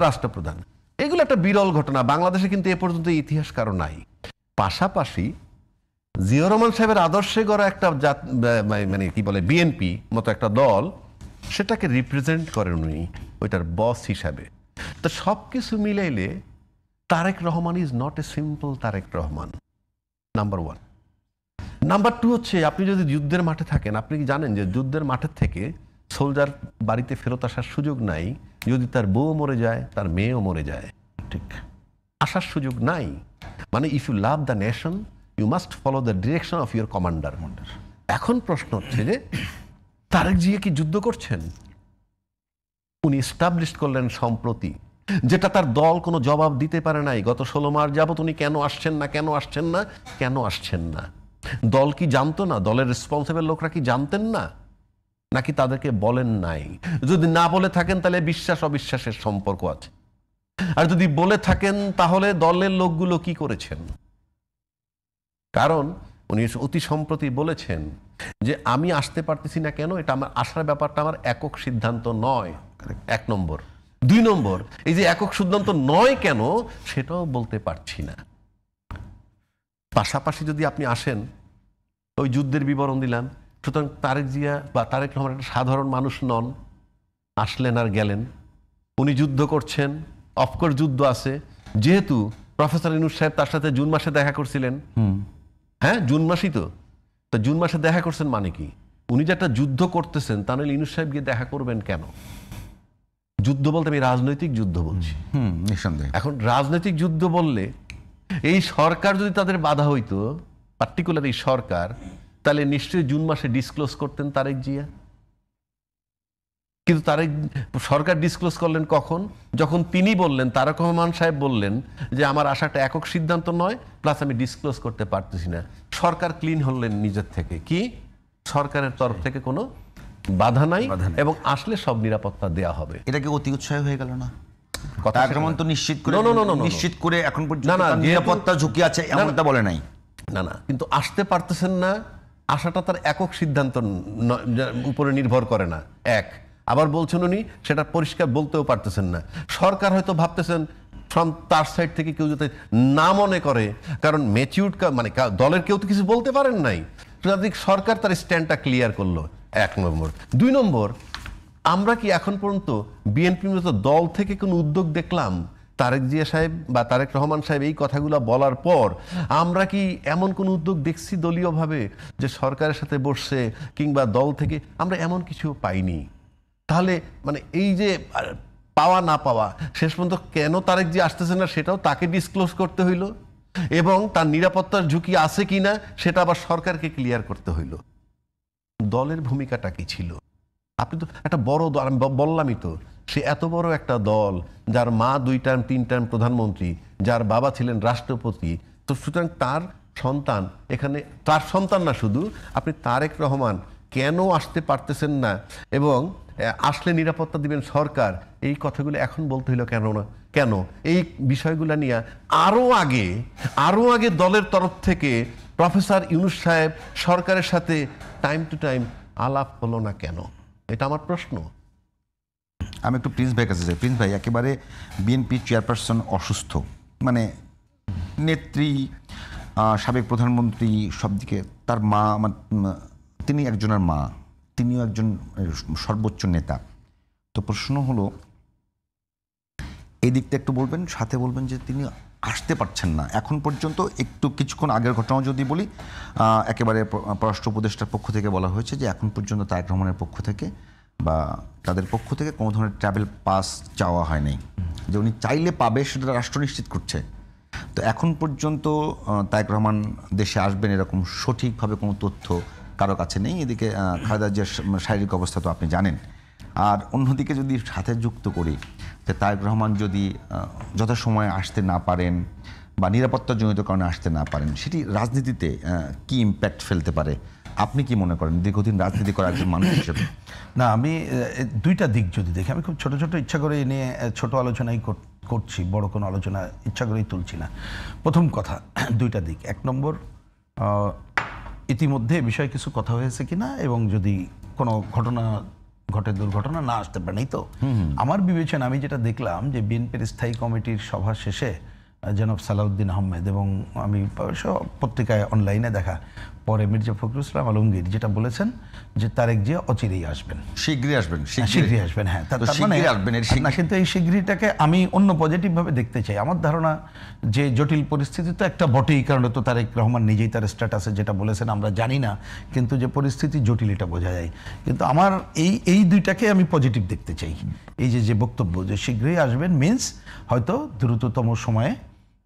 রাষ্ট্রপ্রধান। এগুলো একটা বিরল ঘটনা। বাংলাদেশে কিন্তু এ পর্যন্ত ইতিহাস কারো নাই। পাশাপাশি জিয়াউর রহমান সাহেবের আদর্শে গড়া একটা মানে কি বলে বিএনপি মতো একটা দল, সেটাকে রিপ্রেজেন্ট করেন উনি ওইটার বস হিসাবে। তো সবকিছু মিলাইলে Tarek Rahman is not a simple Tarek Rahman, number one. Number two হচ্ছে, আপনি যদি যুদ্ধের মাঠে থাকেন, আপনি কি জানেন যে যুদ্ধের মাঠের থেকে সোলজার বাড়িতে ফেরত আসার সুযোগ নাই যদি তার বউ মরে যায়, তার মেয়েও মরে যায়। ঠিক, আসার সুযোগ নাই। মানে if you love the nation, you must follow the direction of your commander. এখন প্রশ্ন হচ্ছে যে তারেক জিয়া কি যুদ্ধ করছেন? উনি এস্টাবলিশ করলেন সম্প্রতি, যেটা তার দল কোনো জবাব দিতে পারে নাই। গত 16 মাস যাবত উনি কেন আসছেন না, কেন আসছেন না, কেন আসছেন না? দল কি জানতো না? দলের রেসপন্সিবল লোকরা কি জানতেন না, নাকি তাদেরকে বলেন নাই? যদি না বলে থাকেন তাহলে বিশ্বাস অবিশ্বাসের সম্পর্ক আছে, আর যদি বলে থাকেন তাহলে দলের লোকগুলো কি করেছেন? কারণ উনি অতি সম্প্রতি বলেছেন যে আমি আসতে পারতেছি না কেন, এটা আমার আসার ব্যাপারটা আমার একক সিদ্ধান্ত নয়, 1 নম্বর। 2 নম্বর, এই যে একক সিদ্ধান্ত নয় কেন সেটাও বলতে পারছি না। পাশাপাশি যদি আপনি আসেন, ওই যুদ্ধের বিবরণ দিলাম। সুতরাং তারেক জিয়া বা তারেক রহমান একটা সাধারণ মানুষ নন, আসলেন আর গেলেন। উনি যুদ্ধ করছেন, অফকোর্স যুদ্ধ আছে। যেহেতু প্রফেসর ইউনূস সাহেব তার সাথে জুন মাসে দেখা করছিলেন, হ্যাঁ জুন মাসই তো জুন মাসে দেখা করছেন মানে কি? উনি যে একটা যুদ্ধ করতেছেন, তা নাহলে ইউনূস সাহেব গিয়ে দেখা করবেন কেন? যুদ্ধ বলতে আমি রাজনৈতিক যুদ্ধ বলছি। নিঃসন্দেহে। এখন রাজনৈতিক যুদ্ধ বললে এই সরকার যদি তাদের বাধা হইতো, পার্টিকুলার এই সরকার, তাহলে নিশ্চয়ই জুন মাসে ডিসক্লোজ করতেন তারেক জিয়া। কিন্তু তারেক সরকার ডিসক্লোজ করলেন কখন? যখন তিনি বললেন, তারেক রহমান সাহেব বললেন যে আমার আশাটা একক সিদ্ধান্ত নয়, প্লাস আমি ডিসক্লোজ করতে পারতেছি না। সরকার ক্লিন হলেন নিজের থেকে, কি সরকারের তরফ থেকে কোনো বাধা নাই, এবং আসলে সব নিরাপত্তা দেয়া হবে। এটা কি অতি উৎসাহ হয়ে গেল না? কথা আক্রমণ তো নিশ্চিত করে, নিশ্চিত করে এখন না, পর্যন্ত নিরাপত্তা ঝুঁকি আছে এমনটা বলে নাই। না, কিন্তু আসতে পারতেছেন না, আসাটা তার একক সিদ্ধান্ত উপরে নির্ভর করে না। এক, আবার বলছেন উনি সেটা পরিষ্কার বলতেও পারতেছেন না। সরকার হয়তো ভাবতেছেন তার সাইড থেকে কেউ যাতে না মনে করে, কারণ ম্যাচিউরড মানে দলের কেউ তো কিছু বলতে পারেন নাই, সরকার তার স্ট্যান্ডটা ক্লিয়ার করলো। 1 নম্বর। 2 নম্বর, আমরা কি এখন পর্যন্ত বিএনপির মতো দল থেকে কোনো উদ্যোগ দেখলাম? তারেক জিয়া সাহেব বা তারেক রহমান সাহেব এই কথাগুলো বলার পর আমরা কি এমন কোন উদ্যোগ দেখছি দলীয়ভাবে যে সরকারের সাথে বসছে, কিংবা দল থেকে? আমরা এমন কিছু পাইনি। তাহলে মানে এই যে পাওয়া না পাওয়া, শেষ পর্যন্ত কেন তারেক জিয়া আসতেছে না সেটাও তাকে ডিসক্লোজ করতে হইল, এবং তার নিরাপত্তার ঝুঁকি আছে কিনা সেটা আবার সরকারকে ক্লিয়ার করতে হইল। দলের ভূমিকাটা কি ছিল? আপনি তো একটা বড় দল, আমি বললামই তো, সে এত বড় একটা দল, যার মা 2 টার্ম 3 টার্ম প্রধানমন্ত্রী, যার বাবা ছিলেন রাষ্ট্রপতি। তো সুতরাং তার সন্তান এখানে, তার সন্তান না শুধু, আপনি তারেক রহমান কেন আসতে পারতেছেন না, এবং আসলে নিরাপত্তা দিবেন সরকার, এই কথাগুলো এখন বলতে হইলো কেন না? কেন, এই বিষয়গুলো নিয়ে আরো আগে দলের তরফ থেকে প্রফেসর ইউনূস সাহেব সরকারের সাথে টাইম টু টাইম আলাপ হলো না কেন? এটা আমার প্রশ্ন। আমি একটু প্রিন্স ভাই কাছে যাই। প্রিন্স ভাই, একেবারে বিএনপি চেয়ারপারসন অসুস্থ, মানে নেত্রী, সাবেক প্রধানমন্ত্রী, সব দিকে তার মা, তিনি একজনের মা, তিনিও একজন সর্বোচ্চ নেতা। তো প্রশ্ন হলো, এই দিকটা একটু বলবেন, সাথে বলবেন যে তিনি আসতে পারছেন না এখন পর্যন্ত। একটু কিছুক্ষণ আগের ঘটনাও যদি বলি, একেবারে পররাষ্ট্র উপদেষ্টার পক্ষ থেকে বলা হয়েছে যে এখন পর্যন্ত তারেক রহমানের পক্ষ থেকে বা তাদের পক্ষ থেকে কোনো ধরনের ট্রাভেল পাস চাওয়া হয়নি, যে উনি চাইলে পাবে সেটা রাষ্ট্র নিশ্চিত করছে। তো এখন পর্যন্ত তারেক রহমান দেশে আসবেন এরকম সঠিকভাবে কোনো তথ্য কারো কাছে নেই। এদিকে খালেদা জিয়ার শারীরিক অবস্থা তো আপনি জানেন। আর অন্যদিকে যদি সাথে যুক্ত করি যে তারেক রহমান যদি যথাসময়ে আসতে না পারেন বা নিরাপত্তাজনিত কারণে আসতে না পারেন, সেটি রাজনীতিতে কি ইম্প্যাক্ট ফেলতে পারে? আপনি কি মনে করেন দীর্ঘদিন রাজনীতি করা একজন মানুষ হিসেবে? না, আমি দুইটা দিক যদি দেখি, আমি খুব ছোট ছোট ইচ্ছা করে নিয়ে ছোট আলোচনাই করছি, বড় কোনো আলোচনা ইচ্ছা করেই তুলছি না। প্রথম কথা, দুইটা দিক। এক নম্বর, ইতিমধ্যে বিষয়ে কিছু কথা হয়েছে কিনা, এবং যদি কোনো ঘটনা ঘটে, দুর্ঘটনা না আসতে পারে। তো আমার বিবেচনা, আমি যেটা দেখলাম যে বিএনপির স্থায়ী কমিটির সভা শেষে জনাব সালাউদ্দিন আহমেদ, এবং আমি পত্রিকায় অনলাইনে দেখা, পরে মির্জা ফখরুল ইসলাম আলমগীর যেটা বলেছেন যে তারেক জিয়া অচিরেই আসবেন, শীঘ্রই আসবেন। হ্যাঁ, কিন্তু এই শীঘ্রইটাকে আমি অন্য পজিটিভভাবে দেখতে চাই। আমার ধারণা যে জটিল পরিস্থিতি তো একটা বটেই, কারণ তো তারেক রহমান নিজেই তার স্ট্যাটাসে যেটা বলেছেন আমরা জানি না, কিন্তু যে পরিস্থিতি জটিল এটা বোঝা যায়। কিন্তু আমার এই দুইটাকে আমি পজিটিভ দেখতে চাই। এই যে বক্তব্য যে শীঘ্রই আসবেন মিন্স হয়তো দ্রুততম সময়ে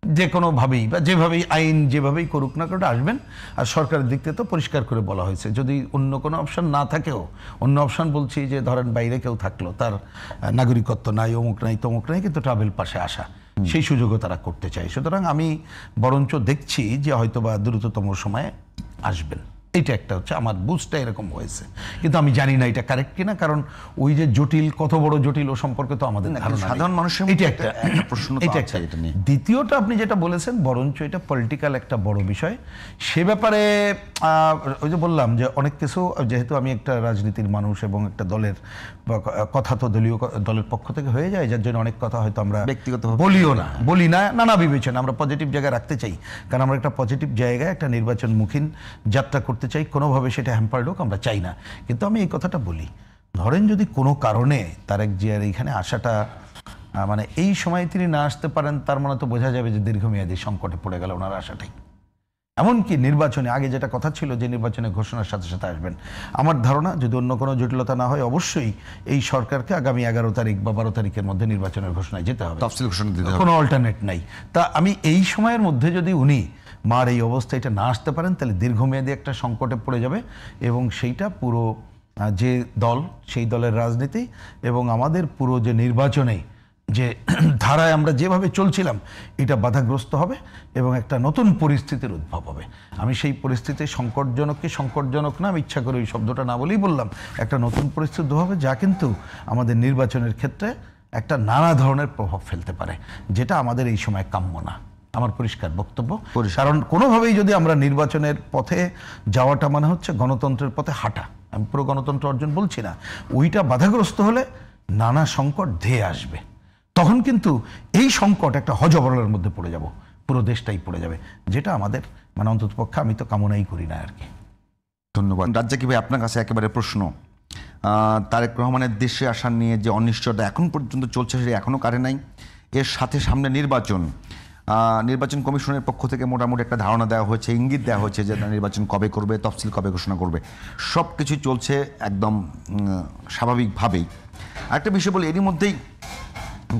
যে কোনোভাবেই বা যেভাবেই আইন যেভাবেই করুক না করে আসবেন। আর সরকারের দিক থেকে তো পরিষ্কার করে বলা হয়েছে, যদি অন্য কোনো অপশন না থাকেও, অন্য অপশন বলছি যে ধরেন বাইরে কেউ থাকলো, তার নাগরিকত্ব নাই, অমুক নাই তমুক নাই, কিন্তু ট্রাভেল পাশে আসা, সেই সুযোগও তারা করতে চায়। সুতরাং আমি বরঞ্চ দেখছি যে হয়তো বা দ্রুততম সময়ে আসবেন। এইটা একটা হচ্ছে আমার বুঝটা এরকম হয়েছে, কিন্তু আমি জানি না এটা কারেক্ট কিনা, কারণ ওই যে জটিল, কত বড় জটিল ও সম্পর্কে তো আমাদের সাধারণ মানুষের এটা একটা প্রশ্ন। দ্বিতীয়টা আপনি যেটা বলেছেন, বরঞ্চ এটা পলিটিক্যাল একটা বড় বিষয়। সে ব্যাপারে ওই যে বললাম যে অনেক কিছু, যেহেতু আমি একটা রাজনীতির মানুষ এবং একটা দলের কথা তো দলের পক্ষ থেকে হয়ে যায়, যার জন্য অনেক কথা হয়তো আমরা ব্যক্তিগত বলি না, নানা বিবেচনা আমরা পজিটিভ জায়গায় রাখতে চাই, কারণ আমরা একটা পজিটিভ জায়গায় একটা নির্বাচনমুখীন যাত্রা করতে চাই, কোনোভাবে সেটা হ্যাম্পার্ড হোক আমরা চাই না। কিন্তু আমি এই কথাটা বলি, ধরেন যদি কোনো কারণে তারেক জিয়ার এইখানে আসাটা, মানে এই সময় তিনি না আসতে পারেন, তার মানে তো বোঝা যাবে যে দীর্ঘমেয়াদী সংকটে পড়ে গেল ওনার আশাটাই। এমনকি নির্বাচনে আগে যেটা কথা ছিল যে নির্বাচনে ঘোষণার সাথে সাথে আসবেন, আমার ধারণা যদি অন্য কোনো জটিলতা না হয়, অবশ্যই এই সরকারকে আগামী 11 তারিখ বা 12 তারিখের মধ্যে নির্বাচনের ঘোষণায় যেতে হবে, তফসিল ঘোষণা দিতে হবে, কোনো অল্টারনেট নাই। তা আমি এই সময়ের মধ্যে যদি উনি মার এই অবস্থা এটা না আসতে পারেন, তাহলে দীর্ঘমেয়াদী একটা সংকটে পড়ে যাবে, এবং সেইটা পুরো যে দল, সেই দলের রাজনীতি এবং আমাদের পুরো যে নির্বাচনে যে ধারায় আমরা যেভাবে চলছিলাম, এটা বাধাগ্রস্ত হবে এবং একটা নতুন পরিস্থিতির উদ্ভব হবে। আমি সেই পরিস্থিতি সংকটজনক না, আমি ইচ্ছা করে ওই শব্দটা না বলেই বললাম, একটা নতুন পরিস্থিতি উদ্ভব হবে, যা কিন্তু আমাদের নির্বাচনের ক্ষেত্রে একটা নানা ধরনের প্রভাব ফেলতে পারে, যেটা আমাদের এই সময় কাম্য না। আমার পরিষ্কার বক্তব্য, কারণ কোনোভাবেই যদি আমরা নির্বাচনের পথে যাওয়াটা মানে হচ্ছে গণতন্ত্রের পথে হাঁটা, আমি পুরো গণতন্ত্র অর্জন বলছি না, ওইটা বাধাগ্রস্ত হলে নানা সংকট ধেয়ে আসবে। তখন কিন্তু এই সংকট একটা হযবরলের মধ্যে পড়ে যাব, পুরো দেশটাই পড়ে যাবে, যেটা আমাদের মানে অন্ততপক্ষে আমি তো কামনাই করি না আর কি। ধন্যবাদ। রাজ্জাকি ভাই, আপনার কাছে একেবারে প্রশ্ন, তারেক রহমানের দেশে আসা নিয়ে যে অনিশ্চয়তা এখন পর্যন্ত চলছে, সেটা এখনও কাটে নাই। এর সাথে সামনে নির্বাচন কমিশনের পক্ষ থেকে মোটামুটি একটা ধারণা দেওয়া হয়েছে, ইঙ্গিত দেওয়া হয়েছে যে নির্বাচন কবে করবে, তফসিল কবে ঘোষণা করবে, সব কিছু চলছে একদম স্বাভাবিকভাবেই। আরেকটা বিষয় বলি, এরই মধ্যেই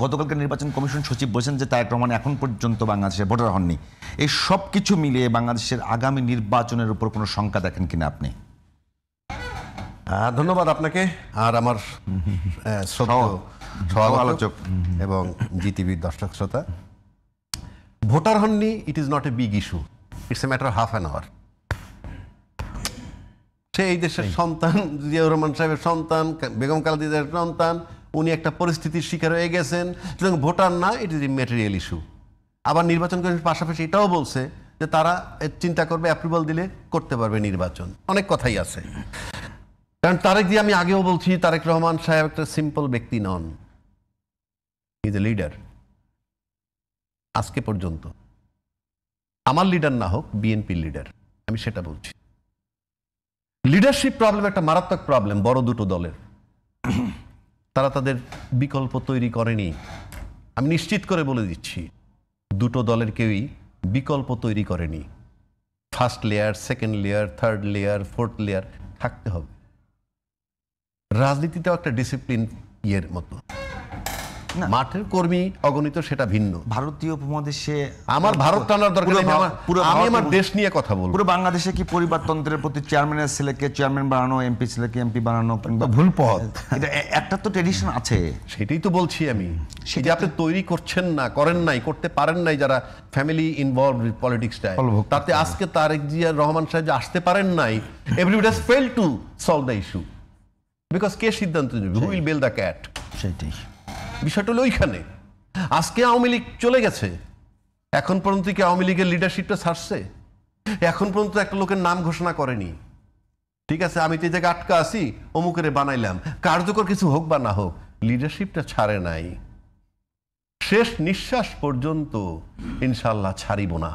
গতকালকে নির্বাচন কমিশন সচিব বলেছেন যে তারেক রহমান এখন পর্যন্ত বাংলাদেশের ভোটার হননি। এই সব কিছু মিলিয়ে বাংলাদেশের আগামী নির্বাচনের উপর কোনো শঙ্কা দেখেন কিনা আপনি? ধন্যবাদ আপনাকে আর আমার আলোচক এবং জিটিভির দর্শক শ্রোতা। ভোটার হননি, it is not a big issue, it's a matter of half an hour. সে এই দেশের সন্তান, জিয়াউর রহমান সাহেবের সন্তান, বেগম খালেদা জিয়ার সন্তান, উনি একটা পরিস্থিতির শিকার হয়ে গেছেন, সুতরাং ভোটার না, it is a material issue. আবার নির্বাচন কমিশন পাশাপাশি এটাও বলছে যে তারা চিন্তা করবে, অ্যাপ্রুভাল দিলে করতে পারবে নির্বাচন। অনেক কথাই আছে, কারণ তারেক জি, আমি আগেও বলছি, তারেক রহমান সাহেব একটা সিম্পল ব্যক্তি নন, ইজ এ লিডার। আজকে পর্যন্ত আমার লিডার না হোক, বিএনপির লিডার, আমি সেটা বলছি। লিডারশিপ প্রবলেম একটা মারাত্মক প্রবলেম বড় দুটো দলের। তারা তাদের বিকল্প তৈরি করেনি। আমি নিশ্চিত করে বলে দিচ্ছি, দুটো দলের কেউই বিকল্প তৈরি করেনি। First layer, second layer, third layer, fourth layer থাকতে হবে। রাজনীতিটাও একটা ডিসিপ্লিন ইয়ের মতো। মাঠের কর্মী অগণিত, সেটা ভিন্ন। ভারতীয় উপমহাদেশে আমার ভারত টানার দরকার নেই, আমি আমার দেশ নিয়ে কথা বলবো। পুরো বাংলাদেশে কি পরিবারতন্ত্রের প্রতি চেয়ারম্যানের ছেলেকে চেয়ারম্যান বানানো, এমপি ছেলেকে এমপি বানানো, কিংবা ভুল পথ, এটা একটা তো ট্রেডিশন আছে। সেটাই তো বলছি আমি, সেটা আপনি তৈরি করছেন না, করেন নাই, করতে পারেন নাই যারা ফ্যামিলি ইনভলভড উইথ পলিটিক্সটায়। তাতে আজকে তারেক জিয়া রহমান সাহেব যে আসতে পারেন নাই, everybody has failed to solve the issue, because কে সিদ্ধান্ত নেবে, who will bell the cat? সেটাই বিষয়টা হলো ওইখানে। আজকে আওয়ামী লীগ চলে গেছে, এখন পর্যন্ত কি আওয়ামী লীগের লিডারশিপটা ছাড়ছে? এখন পর্যন্ত একটা লোকের নাম ঘোষণা করেনি। ঠিক আছে, আমি তো এই জায়গায় আটকা আছি, অমুকেরে বানাইলাম, কার্যকর কিছু হোক বা না হোক, লিডারশিপটা ছাড়ে নাই। শেষ নিঃশ্বাস পর্যন্ত ইনশাল্লাহ ছাড়িব না।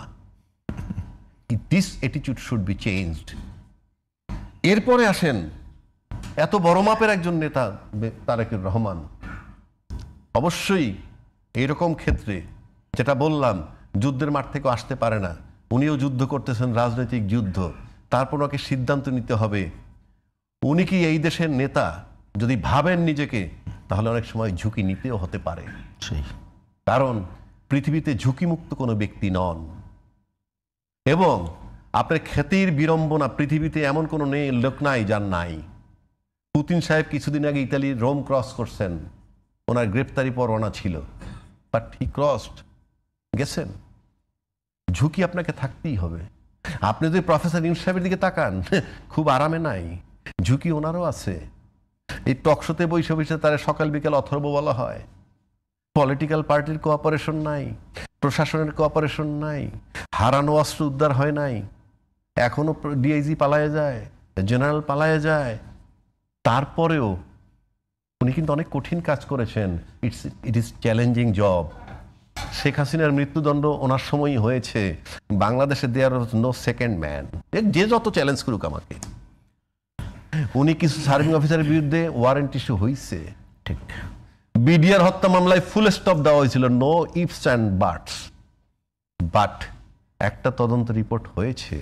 This attitude should be changed. এরপরে আসেন, এত বড় মাপের একজন নেতা তারেকুর রহমান, অবশ্যই এইরকম ক্ষেত্রে যেটা বললাম, যুদ্ধের মাঠ থেকে আসতে পারে না, উনিও যুদ্ধ করতেছেন, রাজনৈতিক যুদ্ধ। তারপর ওকে সিদ্ধান্ত নিতে হবে, উনি কি এই দেশের নেতা? যদি ভাবেন নিজেকে, তাহলে অনেক সময় ঝুঁকি নিতেও হতে পারে। সেই কারণ পৃথিবীতে ঝুঁকিমুক্ত কোনো ব্যক্তি নন, এবং আপনার খ্যাতির বিড়ম্বনা পৃথিবীতে এমন কোনো লোক নাই যার নাই। পুতিন সাহেব কিছুদিন আগে ইতালির রোম ক্রস করছেন, ওনার গ্রেপ্তারি পরোয়ানা ছিল, বাট হি ক্রসড, গেছেন। ঝুঁকি আপনাকে থাকতেই হবে। আপনি যদি প্রফেসর ইউনূস সাহেবের দিকে তাকান, খুব আরামে নাই, ঝুঁকি ওনারও আছে। এই টকশোতে বসে বসে তারা সকাল বিকাল অথর্ব বলা হয়। পলিটিক্যাল পার্টির কোঅপারেশন নাই, প্রশাসনের কোঅপারেশন নাই, হারানো অস্ত্র উদ্ধার হয় নাই, এখনো ডিআইজি পালায়ে যায়, জেনারেল পালায়ে যায়। তারপরেও উনি কিন্তু অনেক কঠিন কাজ করেছেন। It is challenging job. Sheikh হাসিনার মৃত্যুদণ্ড ওনার সময়ই হয়েছে। বাংলাদেশে দেয়ার নো সেকেন্ড ম্যান, যে যত চ্যালেঞ্জ করুক আমাকে। উনি কিছু সার্ভিং অফিসারের বিরুদ্ধে ওয়ারেন্ট ইস্যু হয়েছে, ঠিক। বিডিআর হত্যা মামলায় ফুল স্টপ দেওয়া হয়েছিল, no ifs and buts, but একটা তদন্ত রিপোর্ট হয়েছে।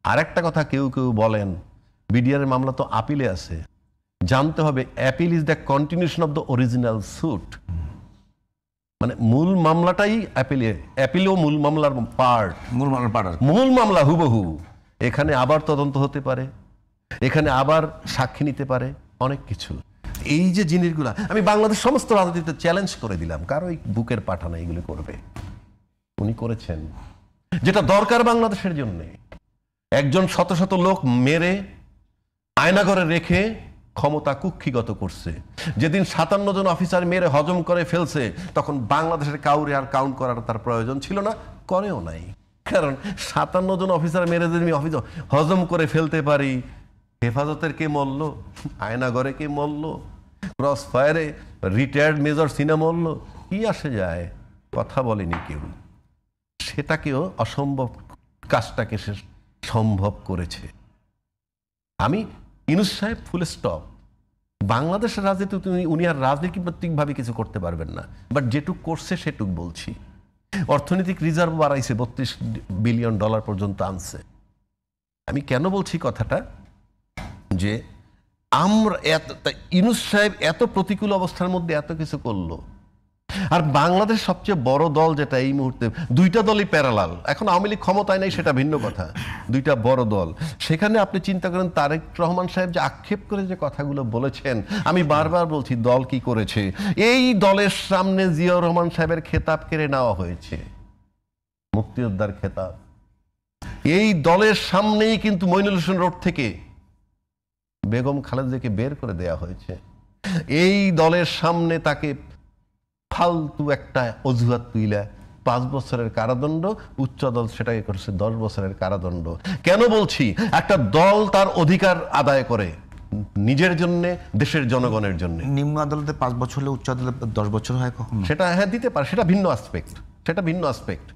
আর একটা কথা কেউ কেউ বলেন, বিডিআর মামলা তো আপিলে আছে, জানতে হবে appeal is the continuation of the original suit. মানে মূল মামলাটাই অ্যাপিলে, অ্যাপিলেও মূল মামলার পার্ট, মূল মামলা হুবহু। এখানে আবার তদন্ত হতে পারে, এখানে আবার সাক্ষী নিতে পারে, অনেক কিছু। এই যে জিনিসগুলা আমি বাংলাদেশ সমস্ত রাজনীতিতে চ্যালেঞ্জ করে দিলাম, কারো এই বুকের পাঠানো এইগুলো করবে। উনি করেছেন যেটা দরকার বাংলাদেশের জন্য। একজন শত শত লোক মেরে আয়নাঘরে রেখে ক্ষমতা কুক্ষিগত করছে। যেদিন 57 জন অফিসার মেরে হজম করে ফেলছে, তখন বাংলাদেশের কাউরে আর কাউন্ট করার তার প্রয়োজন ছিল না, করেও নাই। কারণ 57 জন অফিসার মেরে যদি আমি হজম করে ফেলতে পারি, হেফাজতের কে মরল, আয়নাঘরে কে মরল, ক্রস ফায়ারে রিটায়ার্ড মেজর সিনা মরল, কি আসে যায়? কথা বলেনি কেউ। সেটাকেও অসম্ভব কাজটাকে সে সম্ভব করেছে। আমি ইউনূস সাহেব ফুল স্টপ। বাংলাদেশের রাজনীতি উনি আর রাজনীতিভাবে কিছু করতে পারবেন না, বাট যেটুক করছে সেটুক বলছি। অর্থনৈতিক রিজার্ভ বাড়াইছে, $32 বিলিয়ন পর্যন্ত আনছে। আমি কেন বলছি কথাটা, যে আমরা ইউনূস সাহেব এত প্রতিকূল অবস্থার মধ্যে এত কিছু করলো, আর বাংলাদেশ সবচেয়ে বড় দল যেটা এই মুহূর্তে, দুইটা দলই প্যারালাল। এখন আওয়ামী লীগ ক্ষমতায় নাই সেটা ভিন্ন কথা, দুইটা বড় দল। সেখানে আপনি চিন্তা করেন, তারেক রহমান সাহেব যে আক্ষেপ করে যে কথাগুলো বলেছেন, আমি বারবার বলছি দল কি করেছে। এই দলের সামনে জিয়াউর রহমান সাহেবের খেতাব কেড়ে নেওয়া হয়েছে, মুক্তিযোদ্ধার খেতাব। এই দলের সামনেই কিন্তু মইনুল হোসেন রোড থেকে বেগম খালেদাকে বের করে দেওয়া হয়েছে। এই দলের সামনে তাকে ফালতু একটা অজুহাত তুইলা 5 বছরের কারাদণ্ড, উচ্চ দল সেটাকে করছে 10 বছরের কারাদণ্ড। কেন বলছি? একটা দল তার অধিকার আদায় করে নিজের জন্য, দেশের জনগণের জন্য। নিম্ন আদালতে 5 বছর হলে উচ্চ আদালতে 10 বছর হয় কখনো? সেটা হ্যাঁ দিতে পারে, সেটা ভিন্ন আসপেক্ট, সেটা ভিন্ন আসপেক্ট।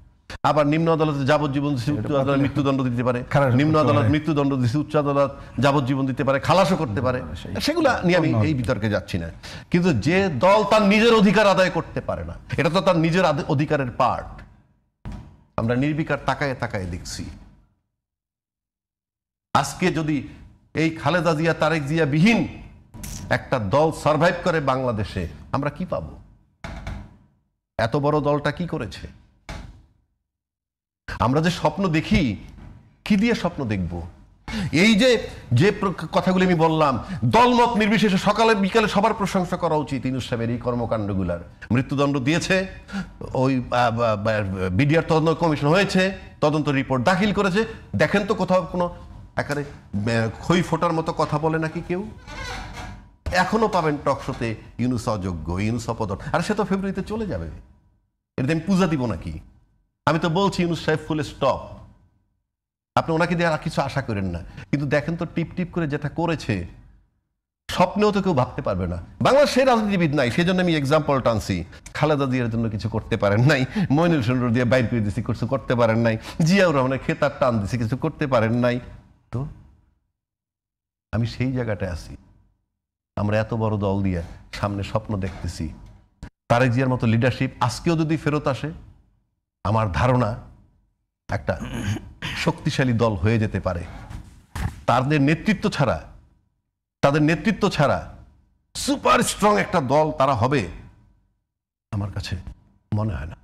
আবার নিম্ন আদালতে যাবজ্জীবন দিচ্ছে, উচ্চ আদালত মৃত্যুদণ্ড দিতে পারে। নিম্ন আদালত মৃত্যুদণ্ড দিচ্ছে, উচ্চ আদালত যাবজ্জীবন দিতে পারে, খালাসও করতে পারে। সেগুলা নিয়ে আমি এই বিতর্কে যাচ্ছি না। কিন্তু যে দল তার নিজের অধিকার আদায় করতে পারে না, এটা তো তার নিজের অধিকারের পার্ট। আমরা নির্বিকার তাকায় তাকায় দেখছি। আজকে যদি এই খালেদা জিয়া, তারেক জিয়া বিহীন একটা দল সার্ভাইভ করে বাংলাদেশে, আমরা কি পাবো? এত বড় দলটা কি করেছে? আমরা যে স্বপ্ন দেখি, কি দিয়ে স্বপ্ন দেখব? এই যে যে কথাগুলি আমি বললাম, দলমত নির্বিশেষে সকালে বিকালে সবার প্রশংসা করা উচিত ইউনূস সাহেবের এই কর্মকাণ্ডগুলার। মৃত্যুদণ্ড দিয়েছে, ওই বিডিআর তদন্ত কমিশন হয়েছে, তদন্ত রিপোর্ট দাখিল করেছে। দেখেন তো কোথাও কোনো একেবারে খই ফোটার মতো কথা বলে নাকি কেউ? এখনো পাবেন টকশোতে ইউনূস অযোগ্য, ইউনূস অপদর। আর সে তো ফেব্রুয়ারিতে চলে যাবে, এটাতে আমি পূজা দিব নাকি? আমি তো বলছি ইউনূস সাহেব ফুল স্টপ। আপনি ওনাকে দিয়ে আর কিছু আশা করেন না। কিন্তু দেখেন তো টিপ টিপ করে যেটা করেছে, স্বপ্নেও তো কেউ ভাবতে পারবে না। বাংলাদেশের রাজনীতিবিদ নাই, সেই জন্য আমি এক্সাম্পল টানছি। খালেদা জিয়ার জন্য কিছু করতে পারেন নাই, মইনুল সুন্দর দিয়ে বাইর করে দিয়েছি, কিছু করতে পারেন নাই। জিয়াউর রহমানের খেতার টান দিয়েছি, কিছু করতে পারেন নাই। তো আমি সেই জায়গাটায় আছি। আমরা এত বড় দল দিয়ে সামনে স্বপ্ন দেখতেছি। তারেক জিয়ার মতো লিডারশিপ আজকেও যদি ফেরত আসে, আমার ধারণা একটা শক্তিশালী দল হয়ে যেতে পারে। তাদের নেতৃত্ব ছাড়া সুপার স্ট্রং একটা দল তারা হবে আমার কাছে মনে হয় না।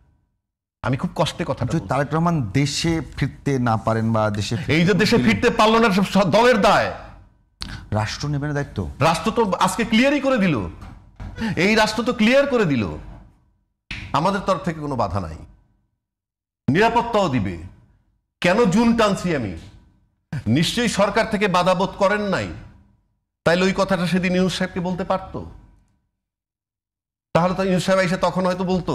আমি খুব কষ্টে কথা। তারেক রহমান দেশে ফিরতে না পারেন বা এই যে দেশে ফিরতে পারলো না, দলের দায়। রাষ্ট্র নেবে না দায়িত্ব? রাষ্ট্র তো আজকে ক্লিয়ারই করে দিল, এই রাষ্ট্র তো ক্লিয়ার করে দিল আমাদের তরফ থেকে কোনো বাধা নাই, নিরাপত্তাও দিবে। কেন জুন টানছি আমি? নিশ্চয়ই সরকার থেকে বাধা বোধ করেন নাই, তাইলে ওই কথাটা সেদিন ইউনূস সাহেবকে বলতে পারতো। তাহলে তো ইউনূস সাহেব এসে তখন হয়তো বলতো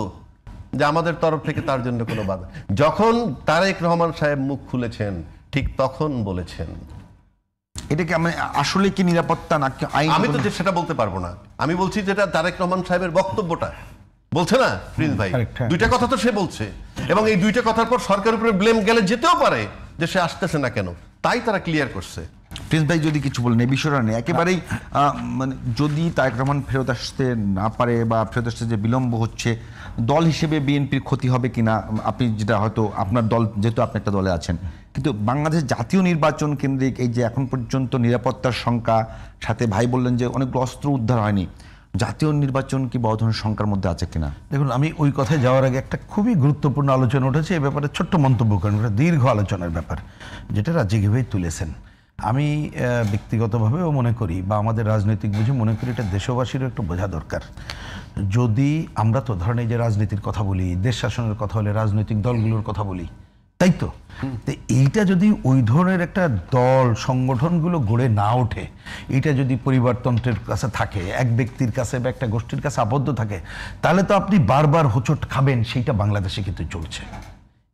যে আমাদের তরফ থেকে তার জন্য কোনো বাধা। যখন তারেক রহমান সাহেব মুখ খুলেছেন, ঠিক তখন বলেছেন। এটা কি আসলে কি নিরাপত্তা না আইন? আমি তো সেটা বলতে পারবো না। আমি বলছি যেটা তারেক রহমান সাহেবের বক্তব্যটা বলছে না প্রিন্স ভাই, দুইটা কথা তো সে বলছে, এবং এই দুইটা কথার পর সরকারের উপরে ব্লেম গেলে যেতেও পারে যে সে আসতেছে না কেন, তাই তারা ক্লিয়ার করছে। প্রিন্স ভাই যদি কিছু বলেন এই বিষয়টা নিয়ে, একেবারেই মানে যদি তারেক রহমান ফেরত আসতে না পারে বা ফেরত আসতে যে বিলম্ব হচ্ছে, দল হিসেবে বিএনপির ক্ষতি হবে কিনা? আপনি যেটা হয়তো আপনার দল, যেহেতু আপনি একটা দলে আছেন, কিন্তু বাংলাদেশ জাতীয় নির্বাচন কেন্দ্রিক এই যে এখন পর্যন্ত নিরাপত্তার শঙ্কা, সাথে ভাই বললেন যে অনেকগুলো অস্ত্র উদ্ধার হয়নি, জাতীয় নির্বাচন কি বড় ধরনের শঙ্কার মধ্যে আছে কিনা? দেখুন, আমি ওই কথায় যাওয়ার আগে একটা খুবই গুরুত্বপূর্ণ আলোচনা উঠেছে, এ ব্যাপারে ছোট্ট মন্তব্য করেন, একটা দীর্ঘ আলোচনার ব্যাপার যেটা রাজ্জাকি ভাই তুলেছেন। আমি ব্যক্তিগতভাবেও মনে করি, বা আমাদের রাজনৈতিক বুঝে মনে করি, এটা দেশবাসীরও একটু বোঝা দরকার। যদি আমরা তো ধরেন এই যে রাজনীতির কথা বলি, দেশ শাসনের কথা হলে রাজনৈতিক দলগুলোর কথা বলি, তাই তো? এইটা যদি ওই ধরনের একটা দল সংগঠনগুলো গড়ে না ওঠে, এটা যদি পরিবারতন্ত্রের কাছে থাকে, এক ব্যক্তির কাছে বা একটা গোষ্ঠীর কাছে আবদ্ধ থাকে, তাহলে তো আপনি বারবার হোঁচট খাবেন। সেইটা বাংলাদেশে কিন্তু চলছে,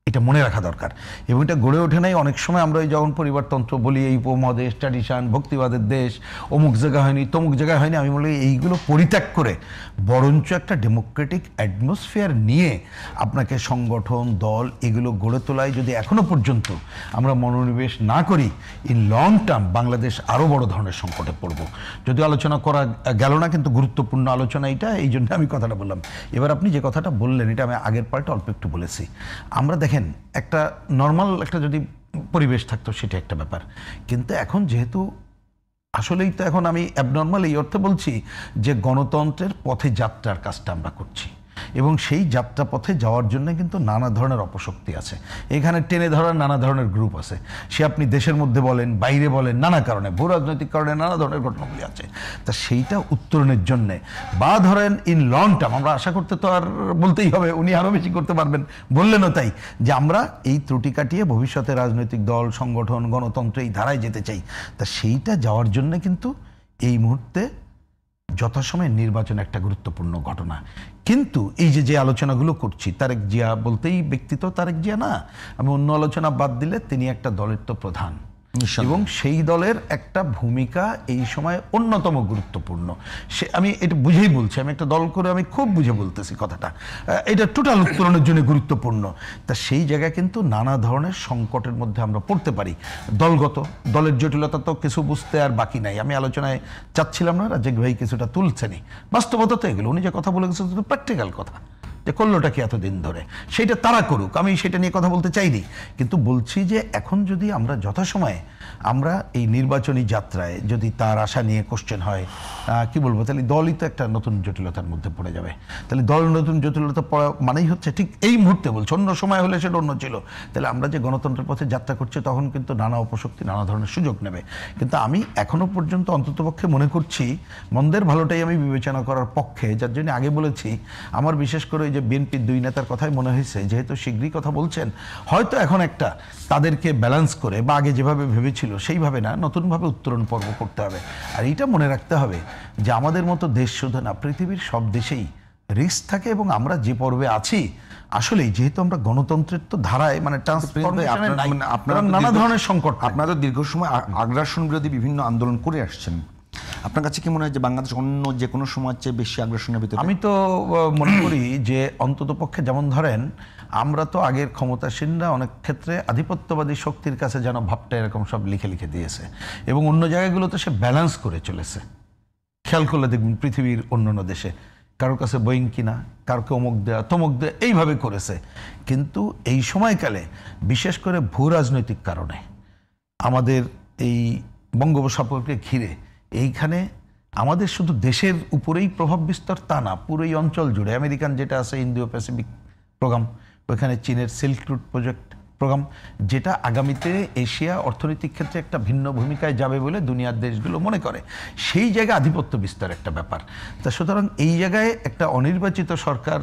এটা মনে রাখা দরকার। এবং এটা গড়ে ওঠে নাই। অনেক সময় আমরা যখন পরিবারতন্ত্র বলি, এই উপমহাদেশ, ট্র্যাডিশন, ভক্তিবাদের দেশ, অমুক জায়গা হয়নি, তমুক জায়গায় হয়নি, আমি বলি এইগুলো পরিত্যাগ করে বরঞ্চ একটা ডেমোক্রেটিক অ্যাটমসফিয়ার নিয়ে আপনাকে সংগঠন, দল এগুলো গড়ে তোলায় যদি এখনো পর্যন্ত আমরা মনোনিবেশ না করি, ইন লং টার্ম বাংলাদেশ আরও বড় ধরনের সংকটে পড়ব। যদি আলোচনা করা গেল না, কিন্তু গুরুত্বপূর্ণ আলোচনা এটা, এই জন্য আমি কথাটা বললাম। এবার আপনি যে কথাটা বললেন, এটা আমি আগের পার্টে অল্প একটু বলেছি। আমরা দেখেন, একটা নর্মাল একটা যদি পরিবেশ থাকতো সেটা একটা ব্যাপার, কিন্তু এখন যেহেতু আসলেই তো এখন আমি অ্যাবনর্মাল এই অর্থে বলছি যে গণতন্ত্রের পথে যাত্রার কাজটা আমরা করছি, এবং সেই যাত্রা পথে যাওয়ার জন্য কিন্তু নানা ধরনের অপশক্তি আছে। এখানে টেনে ধরার নানা ধরনের গ্রুপ আছে, সে আপনি দেশের মধ্যে বলেন, বাইরে বলেন, নানা কারণে, ভূ রাজনৈতিক কারণে নানা ধরনের ঘটনাগুলি আছে। তা সেইটা উত্তরণের জন্যে, বা ধরেন ইন লং টার্ম, আমরা আশা করতে তো আর বলতেই হবে, উনি আরও বেশি করতে পারবেন, বললেনও তাই, যে আমরা এই ত্রুটি কাটিয়ে ভবিষ্যতে রাজনৈতিক দল, সংগঠন, গণতন্ত্র এই ধারায় যেতে চাই। তা সেইটা যাওয়ার জন্য কিন্তু এই মুহূর্তে যথাসময়ে নির্বাচন একটা গুরুত্বপূর্ণ ঘটনা। কিন্তু এই যে আলোচনাগুলো করছি, তারেক জিয়া বলতেই ব্যক্তি তো তারেক জিয়া না, আমি অন্য আলোচনা বাদ দিলে তিনি একটা দলের তো প্রধান, এবং সেই দলের একটা ভূমিকা এই সময় অন্যতম গুরুত্বপূর্ণ। সে আমি এটা বুঝেই বলছি, আমি একটা দল করে আমি খুব বুঝে বলতেছি কথাটা, এটা টোটাল উত্তরণের জন্য গুরুত্বপূর্ণ। তা সেই জায়গায় কিন্তু নানা ধরনের সংকটের মধ্যে আমরা পড়তে পারি। দলগত দলের জটিলতা তো কিছু বুঝতে আর বাকি নাই, আমি আলোচনায় চাচ্ছিলাম না, রাজ্জাক ভাই কিছুটা তুলছেনই, বাস্তবতা তো এগুলো, উনি যে কথা বলে গেছেন তো প্র্যাকটিক্যাল কথা, যে করলোটা কি এতদিন ধরে, সেইটা তারা করুক, আমি সেটা নিয়ে কথা বলতে চাইনি। কিন্তু বলছি যে এখন যদি আমরা যথাসময়ে আমরা এই নির্বাচনী যাত্রায় যদি তার আশা নিয়ে কোশ্চেন হয়, কি বলবো, তাহলে দলই তো একটা নতুন জটিলতার মধ্যে পড়ে যাবে। তাহলে দল নতুন জটিলতা পড়া মানেই হচ্ছে, ঠিক এই মুহূর্তে বলছি, অন্য সময় হলে সেটা অন্য ছিল, তাহলে আমরা যে গণতন্ত্রের পথে যাত্রা করছি তখন কিন্তু নানা অপশক্তি নানা ধরনের সুযোগ নেবে। কিন্তু আমি এখনো পর্যন্ত অন্ততপক্ষে মনে করছি মন্দের ভালোটাই আমি বিবেচনা করার পক্ষে, যার জন্য আগে বলেছি আমার বিশেষ করে যে বিএনপির দুই নেতার কথাই মনে হয়েছে, যেহেতু শীঘ্রই কথা বলছেন, হয়তো এখন একটা তাদেরকে ব্যালেন্স করে বা আগে যেভাবে ভেবেছিল সেইভাবে না, নতুনভাবে উত্তরণ পর্ব করতে হবে। আর এইটা মনে রাখতে হবে যে আমাদের মতো দেশ শুধু না, পৃথিবীর সব দেশেই রিস্ক থাকে, এবং আমরা যে পর্বে আছি আসলেই যেহেতু আমরা গণতন্ত্রের তো ধারায় মানে আপনারা নানা ধরনের সংকট, আপনারা তো দীর্ঘ সময় আগ্রাসন বিরোধী বিভিন্ন আন্দোলন করে আসছেন, আপনার কাছে কি মনে হয় যে বাংলাদেশ অন্য যে কোনো সময়ের চেয়ে বেশি আগ্রাসনের ভিতরে? আমি তো মনে করি যে অন্তত পক্ষে, যেমন ধরেন আমরা তো আগের ক্ষমতাসীনরা অনেক ক্ষেত্রে আধিপত্যবাদী শক্তির কাছে যেন ভাবটা এরকম সব লিখে লিখে দিয়েছে, এবং অন্য জায়গাগুলোতে সে ব্যালেন্স করে চলেছে। খেয়াল করলে দেখবেন পৃথিবীর অন্যান্য দেশে কারোর কাছে বোয়িং কিনা, কারোকে অমুক দেয়া তমুক দেয়া এইভাবে করেছে। কিন্তু এই সময়কালে বিশেষ করে ভূ রাজনৈতিক কারণে আমাদের এই বঙ্গোপসাগরকে ঘিরে এইখানে আমাদের শুধু দেশের উপরেই প্রভাব বিস্তার তা না, পুরো এই অঞ্চল জুড়ে আমেরিকান যেটা আছে ইন্দো প্যাসিফিক প্রোগ্রাম, ওইখানে চীনের সিল্ক রুট প্রোগ্রাম, যেটা আগামীতে এশিয়া অর্থনৈতিক ক্ষেত্রে একটা ভিন্ন ভূমিকায় যাবে বলে দুনিয়ার দেশগুলো মনে করে, সেই জায়গায় আধিপত্য বিস্তার একটা ব্যাপার। তা সুতরাং এই জায়গায় একটা অনির্বাচিত সরকার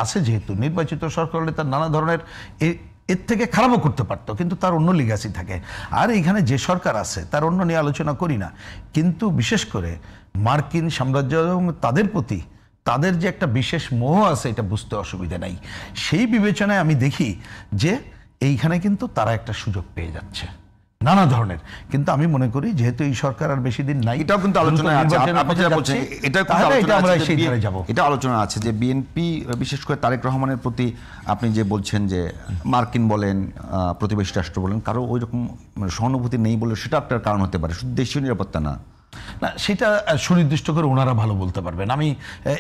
আছে, যেহেতু নির্বাচিত সরকার হলে তার নানা ধরনের এর থেকে খারাপও করতে পারতো, কিন্তু তার অন্য লিগাসি থাকে। আর এইখানে যে সরকার আছে তার অন্য নিয়ে আলোচনা করি না, কিন্তু বিশেষ করে মার্কিন সাম্রাজ্য এবং তাদের প্রতি তাদের যে একটা বিশেষ মোহ আছে এটা বুঝতে অসুবিধা নাই। সেই বিবেচনায় আমি দেখি যে এইখানে কিন্তু তারা একটা সুযোগ পেয়ে যাচ্ছে নানা ধরনের। কিন্তু আমি মনে করি যেহেতু এই সরকার আর বেশি দিন নাই, এটাও কিন্তু আলোচনায় আছে, আপনি যেটা বলছেন এটা আমরা সেই ধারে যাব। এটা আলোচনা আছে যে বিএনপি বিশেষ করে তারেক রহমানের প্রতি আপনি যে বলছেন যে মার্কিন বলেন প্রতিবেশী রাষ্ট্র বলেন কারো ওই রকম সহানুভূতি নেই বলে সেটা একটা কারণ হতে পারে, শুধু দেশীয় নিরাপত্তা না। না, সেটা সুনির্দিষ্ট করে ওনারা ভালো বলতে পারবেন। আমি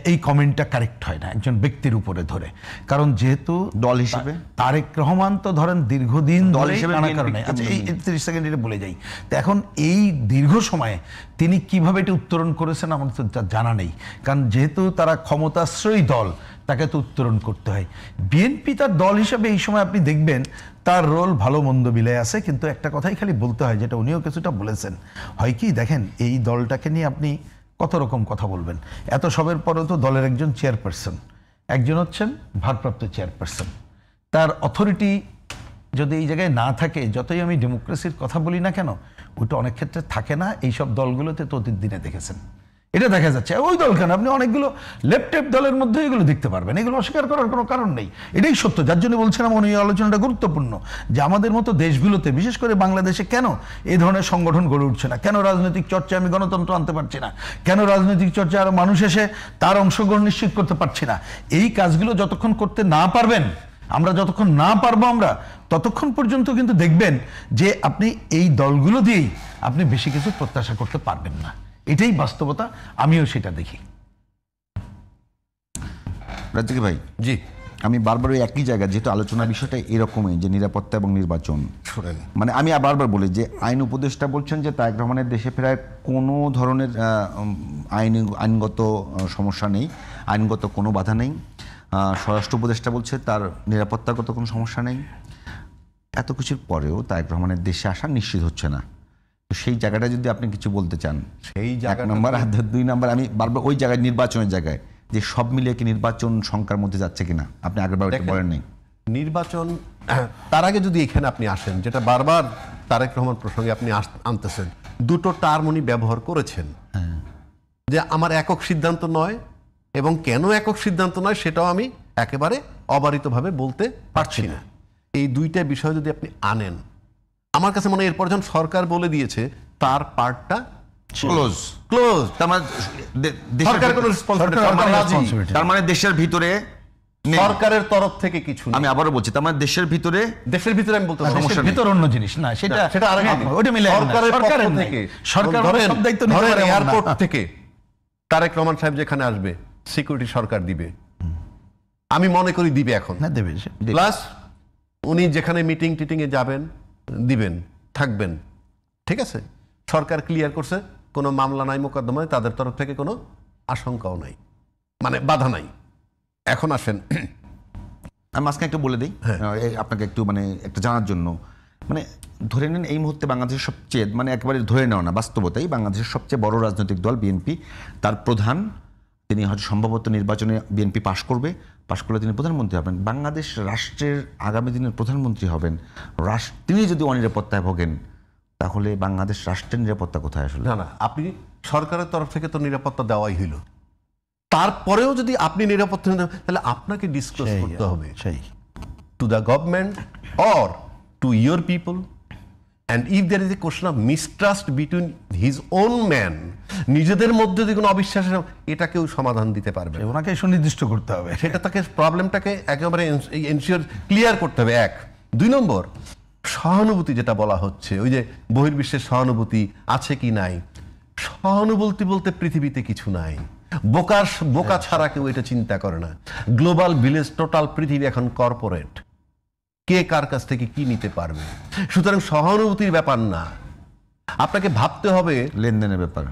এই কমেন্টটা কারেক্ট হয় না একজন ব্যক্তির উপরে ধরে, কারণ যেহেতু দল হিসেবে তারেক রহমান তো ধরেন দীর্ঘদিন দল হিসেবে নানা কারণে, আচ্ছা এই 30 সেকেন্ড এটা বলে যাই, তো এখন এই দীর্ঘ সময়ে তিনি কিভাবে এটা উত্তরণ করেছেন আমার তো জানা নেই, কারণ যেহেতু তারা ক্ষমতাশ্রয়ী দল তাকে তো উত্তরণ করতে হয়। বিএনপি তার দল হিসেবে এই সময় আপনি দেখবেন তার রোল ভালো মন্দ মিলে আছে, কিন্তু একটা কথাই খালি বলতে হয় যেটা উনিও কিছুটা বলেছেন, হয় কি দেখেন এই দলটাকে নিয়ে আপনি কত রকম কথা বলবেন, এত সবের পরেও তো দলের একজন চেয়ারপারসন, একজন হচ্ছেন ভারপ্রাপ্ত চেয়ারপারসন, তার অথরিটি যদি এই জায়গায় না থাকে, যতই আমি ডেমোক্রেসির কথা বলি না কেন ওইটা অনেক ক্ষেত্রে থাকে না। এইসব দলগুলোতে তো অতীত দিনে দেখেছেন এটা দেখা যাচ্ছে। ওই দল কেন, আপনি অনেকগুলো লেফট দলের মধ্যে এগুলো দেখতে পারবেন, এগুলো অস্বীকার করার কোনো কারণ নেই, এটাই সত্য। যার জন্য বলছিলাম এই আলোচনাটা গুরুত্বপূর্ণ যে আমাদের মতো দেশগুলোতে বিশেষ করে বাংলাদেশে কেন এই ধরনের সংগঠন গড়ে উঠছে না, কেন রাজনৈতিক চর্চায় আমি গণতন্ত্র আনতে পারছি না, কেন রাজনৈতিক চর্চায় আরো মানুষ এসে তার অংশগ্রহণ নিশ্চিত করতে পারছি না। এই কাজগুলো যতক্ষণ করতে না পারবেন, আমরা যতক্ষণ না পারবো আমরা ততক্ষণ পর্যন্ত কিন্তু দেখবেন যে আপনি এই দলগুলো দিয়েই আপনি বেশি কিছু প্রত্যাশা করতে পারবেন না, এটাই বাস্তবতা, আমিও সেটা দেখি। রাজ্জাক ভাই, জি, আমি বারবার ওই একই জায়গায়, যেহেতু আলোচনার বিষয়টা এরকমই যে নিরাপত্তা এবং নির্বাচন, মানে আমি বারবার বলি যে আইন উপদেষ্টা বলছেন যে তারেক রহমানের দেশে ফেরায় কোনো ধরনের আইনগত সমস্যা নেই, আইনগত কোনো বাধা নেই। স্বরাষ্ট্র উপদেষ্টা বলছে তার নিরাপত্তাগত কোনো সমস্যা নেই। এত কিছুর পরেও তারেক রহমানের দেশে আসা নিশ্চিত হচ্ছে না। তো সেই জায়গাটা যদি আপনি কিছু বলতে চান, সেই এক নম্বর। আর 2 নম্বর, আমি বারবার ওই জায়গায় নির্বাচনের জায়গায় যে সব মিলিয়ে কি নির্বাচন শঙ্কার মধ্যে যাচ্ছে কিনা, আপনি আগেরবার বলেন নাই নির্বাচন। তার আগে যদি এখানে আপনি আসেন, যেটা বারবার তারেক রহমান প্রসঙ্গে আপনি আনতেছেন, দুটো টার্ম উনি ব্যবহার করেছেন, যে আমার একক সিদ্ধান্ত নয়, এবং কেন একক সিদ্ধান্ত নয় সেটাও আমি একেবারে অবারিতভাবে বলতে পারছি না। এই দুইটা বিষয় যদি আপনি আনেন, আমার কাছে মনে হয় এরপর যখন সরকার বলে দিয়েছে তার পার্টটা ক্লোজ। তার মানে সরকারের কোনো responsibility। তার মানে দেশের ভিতরে নেই। সরকারের তরফ থেকে কিছু নেই। আমি আবারও বলছি, তার মানে দেশের ভিতরে আমি বলতে পারবো দেশের ভিতর অন্য জিনিস না, সেটা সেটা আরেক ওটা মিলে সরকারের পক্ষ থেকে সরকার ধরেন সব দায়িত্ব নিতে পারে এমন না। এয়ারপোর্ট থেকে তারেক রহমান সাহেব যেখানে আসবে সিকিউরিটি সরকার দিবে, আমি মনে করি দিবে এখন। না দেবে সে। প্লাস উনি যেখানে মিটিং টিটিং এ যাবেন দিবেন, থাকবেন, ঠিক আছে। সরকার ক্লিয়ার করছে কোনো মামলা নাই, মোকদ্দমা নাই, তাদের তরফ থেকে কোনো আশঙ্কাও নাই, মানে বাধা নাই। এখন আসেন, আমি মাঝখানে একটু বলে দিই আপনাকে একটু মানে একটা জানার জন্য, মানে ধরে নিন এই মুহূর্তে বাংলাদেশের সবচেয়ে মানে একেবারে ধরে নেওয়া না, বাস্তবতাই বাংলাদেশের সবচেয়ে বড় রাজনৈতিক দল বিএনপি, তার প্রধান তিনি হয়তো সম্ভবত নির্বাচনে বিএনপি পাশ করলে তিনি প্রধানমন্ত্রী হবেন, বাংলাদেশ রাষ্ট্রের আগামী দিনের প্রধানমন্ত্রী হবেন। তিনি যদি অনিরাপত্তায় ভোগেন তাহলে বাংলাদেশ রাষ্ট্রের নিরাপত্তা কোথায় আসলে? না না, আপনি সরকারের তরফ থেকে তো নিরাপত্তা দেওয়াই হইল, তারপরেও যদি আপনি নিরাপত্তা না দেন, তাহলে আপনাকে ডিসক্লোজ করতে হবে সেই to the government or to your people. And if there is a question of mistrust between his own man, নিজেদের মধ্যে যদি কোনো অবিশ্বাস, এটা কেউ সমাধান দিতে পারবে না। ওনাকে সুনির্দিষ্ট করতে হবে, সেটা তাকে প্রবলেমটাকে একেবারে এনশিওর ক্লিয়ার করতে হবে। এক, দুই নম্বর, সহানুভূতি যেটা বলা হচ্ছে, ওই যে বহির্বিশ্বের সহানুভূতি আছে কি নাই, সহানুভূতি বলতে পৃথিবীতে কিছু নাই। বোকা ছাড়া কেউ এটা চিন্তা করে না। গ্লোবাল ভিলেজ, টোটাল পৃথিবী এখন কর্পোরেট, কে কার কাছ থেকে কি নিতে পারবে। সুতরাং সহানুভূতির ব্যাপার না, আপনাকে ভাবতে হবে, লেনদেনের ব্যাপার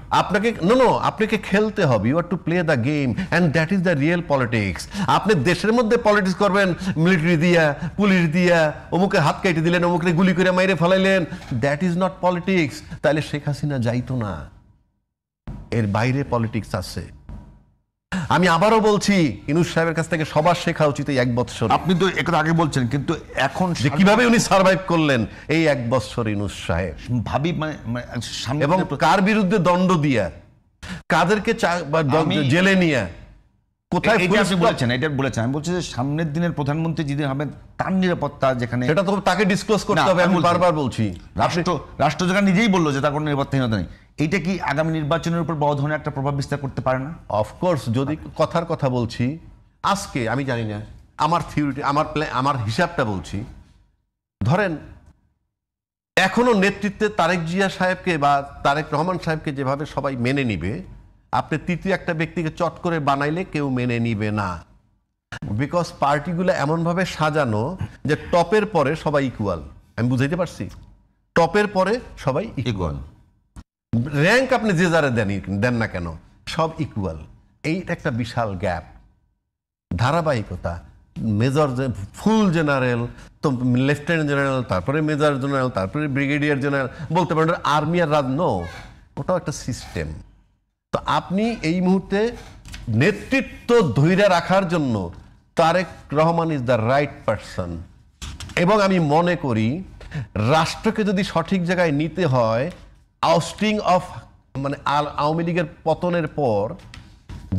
আপনাকে খেলতে হবে। You are to play the game and that is the real politics. আপনি দেশের মধ্যে পলিটিক্স করবেন মিলিটারি দিয়া, পুলিশ দিয়া, অমুকে হাত কেটে দিলেন, অমুকে গুলি করে মাইরে ফেলাইলেন, দ্যাট ইজ নট পলিটিক্স। তাহলে শেখ হাসিনা যাইতো না, এর বাইরে পলিটিক্স আছে। আমি আবারও বলছি, ইউনূস সাহেবের কাছ থেকে সবার শেখা উচিত এই 1 বছর। আপনি তো একথা আগে বলছেন, কিন্তু এখন যে কিভাবে উনি সার্ভাইভ করলেন এই 1 বছর ইউনূস সাহেব, ভাবি মানে সামনে এবং কার বিরুদ্ধে দণ্ড দিয়া, কাদেরকে জেলে নিয়ে, কোথায় আপনি বলেছেন, এটা বলেছেন। আমি বলছি যে সামনের দিনের প্রধানমন্ত্রী যিনি হবেন তার নিরাপত্তা যেখানে, সেটা তো তাকে ডিসক্লোজ করতে হবে। আমি বারবার বলছি, রাষ্ট্র যেখানে নিজেই বললো যে তার কোনো নিরাপত্তাহীনতা নেই, এইটা কি আগামী নির্বাচনের উপর বড় ধরনের একটা প্রভাব বিস্তার করতে পারে না? অফকোর্স, যদি কথার কথা বলছি আজকে, আমি জানি না, আমার থিওরিটি, আমার হিসাবটা বলছি। ধরেন এখনো নেতৃত্বে তারেক জিয়া সাহেবকে বা তারেক রহমান সাহেবকে যেভাবে সবাই মেনে নিবে, আপনি তৃতীয় একটা ব্যক্তিকে চট করে বানাইলে কেউ মেনে নিবে না। বিকজ পার্টিগুলো এমনভাবে সাজানো যে টপের পরে সবাই ইকুয়াল। আমি বুঝাইতে পারছি? টপের পরে সবাই ইকুয়াল, র্যাঙ্ক আপনি যে যারা দেন না কেন সব ইকুয়াল। এইটা একটা বিশাল গ্যাপ। ধারাবাহিকতা, মেজর, ফুল জেনারেল, তো লেফটেন্যান্ট জেনারেল, তারপরে মেজর জেনারেল, তারপরে ব্রিগেডিয়ার জেনারেল, বলতে পারেন আর্মি আর রাজ, নো, ওটাও একটা সিস্টেম। তো আপনি এই মুহূর্তে নেতৃত্ব ধৈর্য রাখার জন্য Tarique Rahman is the right person. এবং আমি মনে করি রাষ্ট্রকে যদি সঠিক জায়গায় নিতে হয়, আউস্টিং অফ মানে আওয়ামী লীগের পতনের পর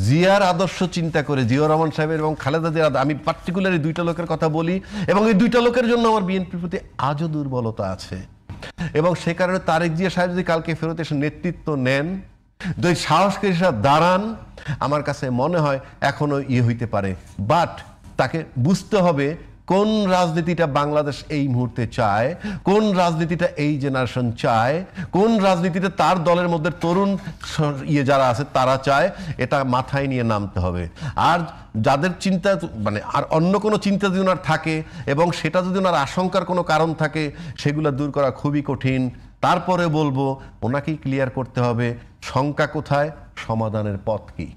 জিয়ার আদর্শ চিন্তা করে, জিয়াউর রহমান সাহেবের এবং খালেদা জিয়ার, আমি পার্টিকুলারলি 2টা লোকের কথা বলি, এবং এই 2টা লোকের জন্য আমার বিএনপির প্রতি আজও দুর্বলতা আছে। এবং সে কারণে তারেক জিয়া সাহেব যদি কালকে ফেরত এসে নেতৃত্ব নেন, যদি সাহসকে দাঁড়ান, আমার কাছে মনে হয় এখনো হইতে পারে। বাট তাকে বুঝতে হবে কোন রাজনীতিটা বাংলাদেশ এই মুহূর্তে চায়, কোন রাজনীতিটা এই জেনারেশন চায়, কোন রাজনীতিটা তার দলের মধ্যে তরুণ যারা আছে তারা চায়, এটা মাথায় নিয়ে নামতে হবে। আর যাদের চিন্তা মানে আর অন্য কোনো চিন্তা যদি ওনার থাকে এবং সেটা যদি ওনার আশঙ্কার কোনো কারণ থাকে, সেগুলো দূর করা খুবই কঠিন। তারপরে বলবো ওনাকেই ক্লিয়ার করতে হবে শঙ্কা কোথায়, সমাধানের পথ কি।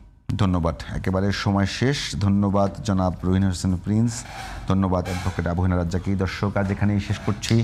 ধন্যবাদ, একেবারে সময় শেষ। ধন্যবাদ জনাব রহিন হোসেন প্রিন্স, ধন্যবাদ অ্যাডভোকেট আবু হেনা রাজ্জাকী। দর্শক, আজ এখানেই শেষ করছি।